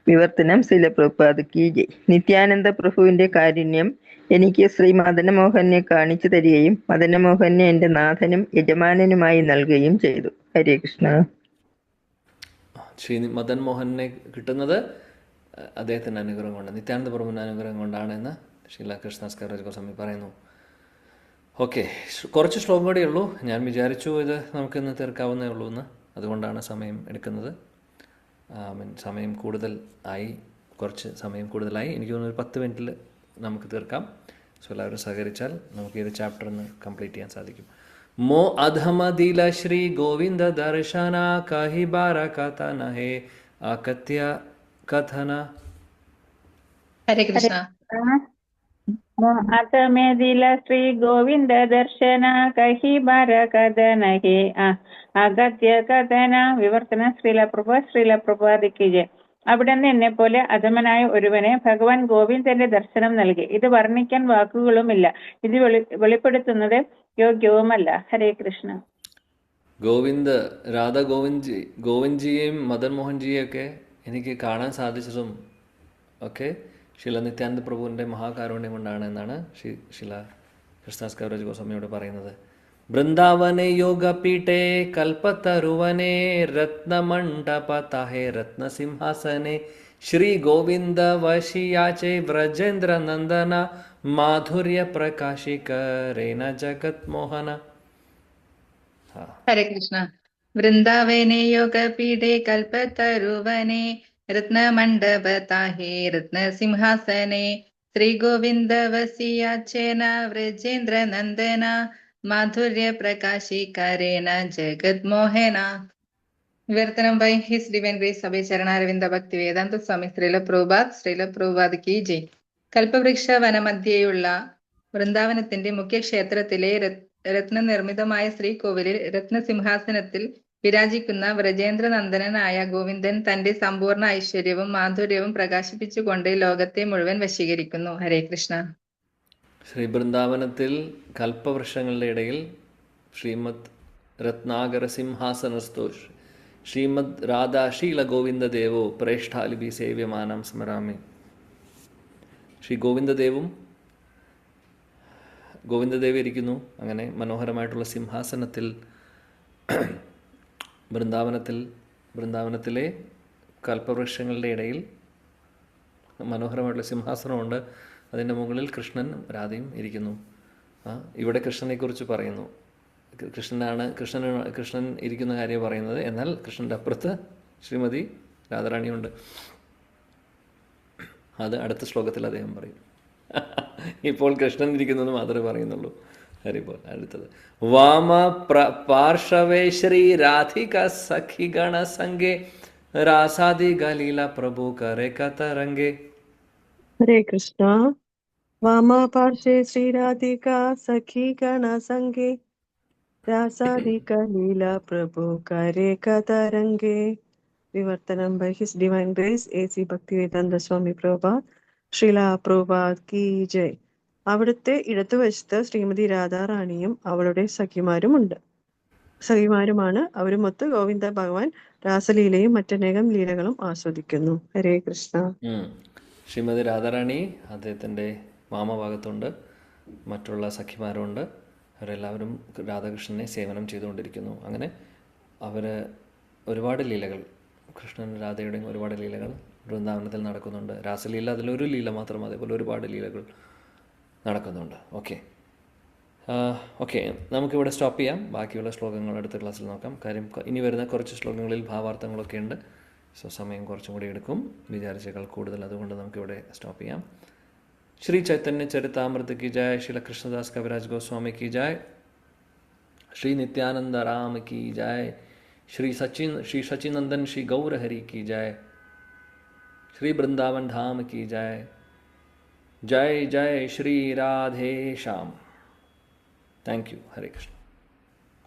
വിവർത്തനം ശ്രീല പ്രഭുപാദ് കി ജയ്. നിത്യാനന്ദ പ്രഭുവിന്റെ കാരുണ്യം എനിക്ക് ശ്രീ മദനമോഹനെ കാണിച്ചു തരികയും മദനമോഹനെ എന്റെ നാഥനും യജമാനനുമായി നൽകുകയും ചെയ്തു. ഹരേ കൃഷ്ണ. ശ്രീ മദൻ മോഹനെ കിട്ടുന്നത് അദ്ദേഹത്തിൻ്റെ അനുഗ്രഹം കൊണ്ട്, നിത്യാനന്ദ പ്രഭുവിൻ്റെ അനുഗ്രഹം കൊണ്ടാണ് എന്ന് ശ്രീല കൃഷ്ണദാസ് കവിരാജ് ഗോസ്വാമി പറയുന്നു. ഓക്കെ, കുറച്ച് ശ്ലോകം കൂടെ ഉള്ളൂ. ഞാൻ വിചാരിച്ചു ഇത് നമുക്കിന്ന് തീർക്കാവുന്നേ ഉള്ളൂ എന്ന്. അതുകൊണ്ടാണ് സമയം എടുക്കുന്നത്. സമയം കൂടുതൽ ആയി, കുറച്ച് സമയം കൂടുതലായി. എനിക്ക് തോന്നുന്നു ഒരു 10 മിനിറ്റിൽ നമുക്ക് തീർക്കാം. സോ എല്ലാവരും സഹകരിച്ചാൽ നമുക്ക് ഈ ചാപ്റ്റർ ഒന്ന് കംപ്ലീറ്റ് ചെയ്യാൻ സാധിക്കും. മോ അധമദില ശ്രീ ഗോവിന്ദ ദർശന കഹി ബാര കഥന ഹേ ആകത്യ കഥന. ഹരേ കൃഷ്ണ. അഥമേദില ശ്രീ ഗോവിന്ദ ദർശന കഹി ബാര കഥന ഹേ അഗത്യ കഥന. വിവർത്തന ശ്രീല പ്രഭുപാദ് കി ജയ്. അവിടെ നിന്ന് എന്നെ പോലെ അധമനായ ഒരുവനെ ഭഗവാൻ ഗോവിന്ദന്റെ ദർശനം നൽകി. ഇത് വർണ്ണിക്കാൻ വാക്കുകളുമില്ല, ഇത് വെളിപ്പെടുത്തുന്നത് യോഗ്യവുമല്ല. ഹരേ കൃഷ്ണ. രാധാ ഗോവിന്ദ്ജിയെയും മദൻ മോഹൻജിയെയൊക്കെ എനിക്ക് കാണാൻ സാധിച്ചതും ഒക്കെ ശില നിത്യാനന്ദ പ്രഭുവിൻ്റെ മഹാകാരുണ്യം കൊണ്ടാണ് എന്നാണ് ശില കൃഷ്ണദാസ് കവിരാജ് ഗോസ്വാമിയോട് പറയുന്നത്. വൃന്ദാവനെ യോഗപീഠേ കൽപ്പതരുവനെ രത്നമണ്ഡപതാഹേ രത്നസിംഹാസനെ ശ്രീ ഗോവിന്ദ വശിയാചേ വ്രജേന്ദ്ര നന്ദന മാധുര്യ പ്രകാശികരേന ജഗത് മോഹന. ഹരേ കൃഷ്ണ. വൃന്ദാവനെ യോഗപീഠേ കൽപ്പതരുവനെ രത്നമണ്ഡപതാഹേ രത്നസിംഹാസനെ ശ്രീ ഗോവിന്ദ വസിയാചേന വ്രജേന്ദ്ര നന്ദന മാധുര്യ പ്രകാശികരേന ജഗത് മോഹന. വിവർത്തനം ബൈ ഹിസ് ഡിവൈൻ ഗ്രേസ് സഭ ചരണാരവിന്ദ ഭക്തി വേദാന്ത സ്വാമി ശ്രീല പ്രഭുപാദ് കി ജയ്. കൽപ്പവൃക്ഷ വനമധ്യേയുള്ള വൃന്ദാവനത്തിന്റെ മുഖ്യ ക്ഷേത്രത്തിലെ രത്നനിർമ്മിതമായ ശ്രീകോവിലിൽ രത്നസിംഹാസനത്തിൽ വിരാജിക്കുന്ന വ്രജേന്ദ്രനന്ദനായ ഗോവിന്ദൻ തന്റെ സമ്പൂർണ്ണ ഐശ്വര്യവും മാധുര്യവും പ്രകാശിപ്പിച്ചുകൊണ്ട് ലോകത്തെ മുഴുവൻ വശീകരിക്കുന്നു. ഹരേ കൃഷ്ണ. ശ്രീ ബൃന്ദാവനത്തിൽ കൽപ്പവൃക്ഷങ്ങളുടെ ഇടയിൽ ശ്രീമദ് രത്നാകര സിംഹാസനസ്ഥോ ശ്രീമദ് രാധാശീല ഗോവിന്ദദേവോ പ്രേഷ്ഠാലിഭി സേവ്യമാനം സ്മരാമി. ശ്രീ ഗോവിന്ദദേവി ഇരിക്കുന്നു അങ്ങനെ മനോഹരമായിട്ടുള്ള സിംഹാസനത്തിൽ. ബൃന്ദാവനത്തിലെ കൽപ്പവൃക്ഷങ്ങളുടെ ഇടയിൽ മനോഹരമായിട്ടുള്ള സിംഹാസനമുണ്ട്. അതിൻ്റെ മുകളിൽ കൃഷ്ണനും രാധയും ഇരിക്കുന്നു. ഇവിടെ കൃഷ്ണനെക്കുറിച്ച് പറയുന്നു. കൃഷ്ണൻ ഇരിക്കുന്ന കാര്യം പറയുന്നത്. എന്നാൽ കൃഷ്ണൻ്റെ അപ്പുറത്ത് ശ്രീമതി രാധാറാണിയുണ്ട്. അത് അടുത്ത ശ്ലോകത്തിൽ അദ്ദേഹം പറയും. ഇപ്പോൾ കൃഷ്ണൻ ഇരിക്കുന്നത് മാത്രമേ പറയുന്നുള്ളൂ. ഹരിപോൽ. അടുത്തത് വാമ പാർശ്വേ ശ്രീ രാധിക സഖി ഗണ സംഗേ രാസാദി ഗലീല പ്രഭു കരേ കതരംഗേ. ഹരേ കൃഷ്ണ. വാമാ പാർശ്വേ ശ്രീരാധികാ സഖി ഗണ സംഗേ രാസാദിക ലീല പ്രഭു കരേ കതരംഗേ. വിവർത്തനം by his divine grace A C. Bhaktivedanta Swami Prabhupad Srila Prabhupad കി ജയ്. അവിടുത്തെ ഇടതുവശത്ത് ശ്രീമതി രാധാറാണിയും അവളുടെ സഖിമാരുമാണ്. അവരുമൊത്ത് ഗോവിന്ദ ഭഗവാൻ രാസലീലയും മറ്റനേകം ലീലകളും ആസ്വദിക്കുന്നു. ഹരേ കൃഷ്ണ. ശ്രീമതി രാധാറാണി അദ്ദേഹത്തിൻ്റെ വാമഭാഗത്തുണ്ട്, മറ്റുള്ള സഖിമാരുണ്ട്. അവരെല്ലാവരും രാധാകൃഷ്ണനെ സേവനം ചെയ്തുകൊണ്ടിരിക്കുന്നു. അങ്ങനെ അവർ ഒരുപാട് ലീലകൾ, കൃഷ്ണൻ രാധയുടെയും ഒരുപാട് ലീലകൾ വൃന്ദാവനത്തിൽ നടക്കുന്നുണ്ട്. രാസലീല അതിലൊരു ലീല മാത്രം, അതേപോലെ ഒരുപാട് ലീലകൾ നടക്കുന്നുണ്ട്. ഓക്കെ, നമുക്കിവിടെ സ്റ്റോപ്പ് ചെയ്യാം. ബാക്കിയുള്ള ശ്ലോകങ്ങൾ അടുത്ത ക്ലാസ്സിൽ നോക്കാം. കാര്യം ഇനി വരുന്ന കുറച്ച് ശ്ലോകങ്ങളിൽ ഭാവാർത്ഥങ്ങളൊക്കെ ഉണ്ട്. സോ സമയം കുറച്ചും കൂടി എടുക്കും, വിചാരിച്ചേക്കാൾ കൂടുതൽ. അതുകൊണ്ട് നമുക്കിവിടെ സ്റ്റോപ്പ് ചെയ്യാം. ശ്രീ ചൈതന്യ ചരിതാമൃത की जय, श्रील कृष्णदास कविराज गोस्वामी की जय, श्री नित्यानंद राम की जय, श्री सचिनंदन श्री गौर हरि की जय, श्री वृंदावन धाम की जय. जय जय Shri Radhe Shyam. Thank you. Hare Krishna.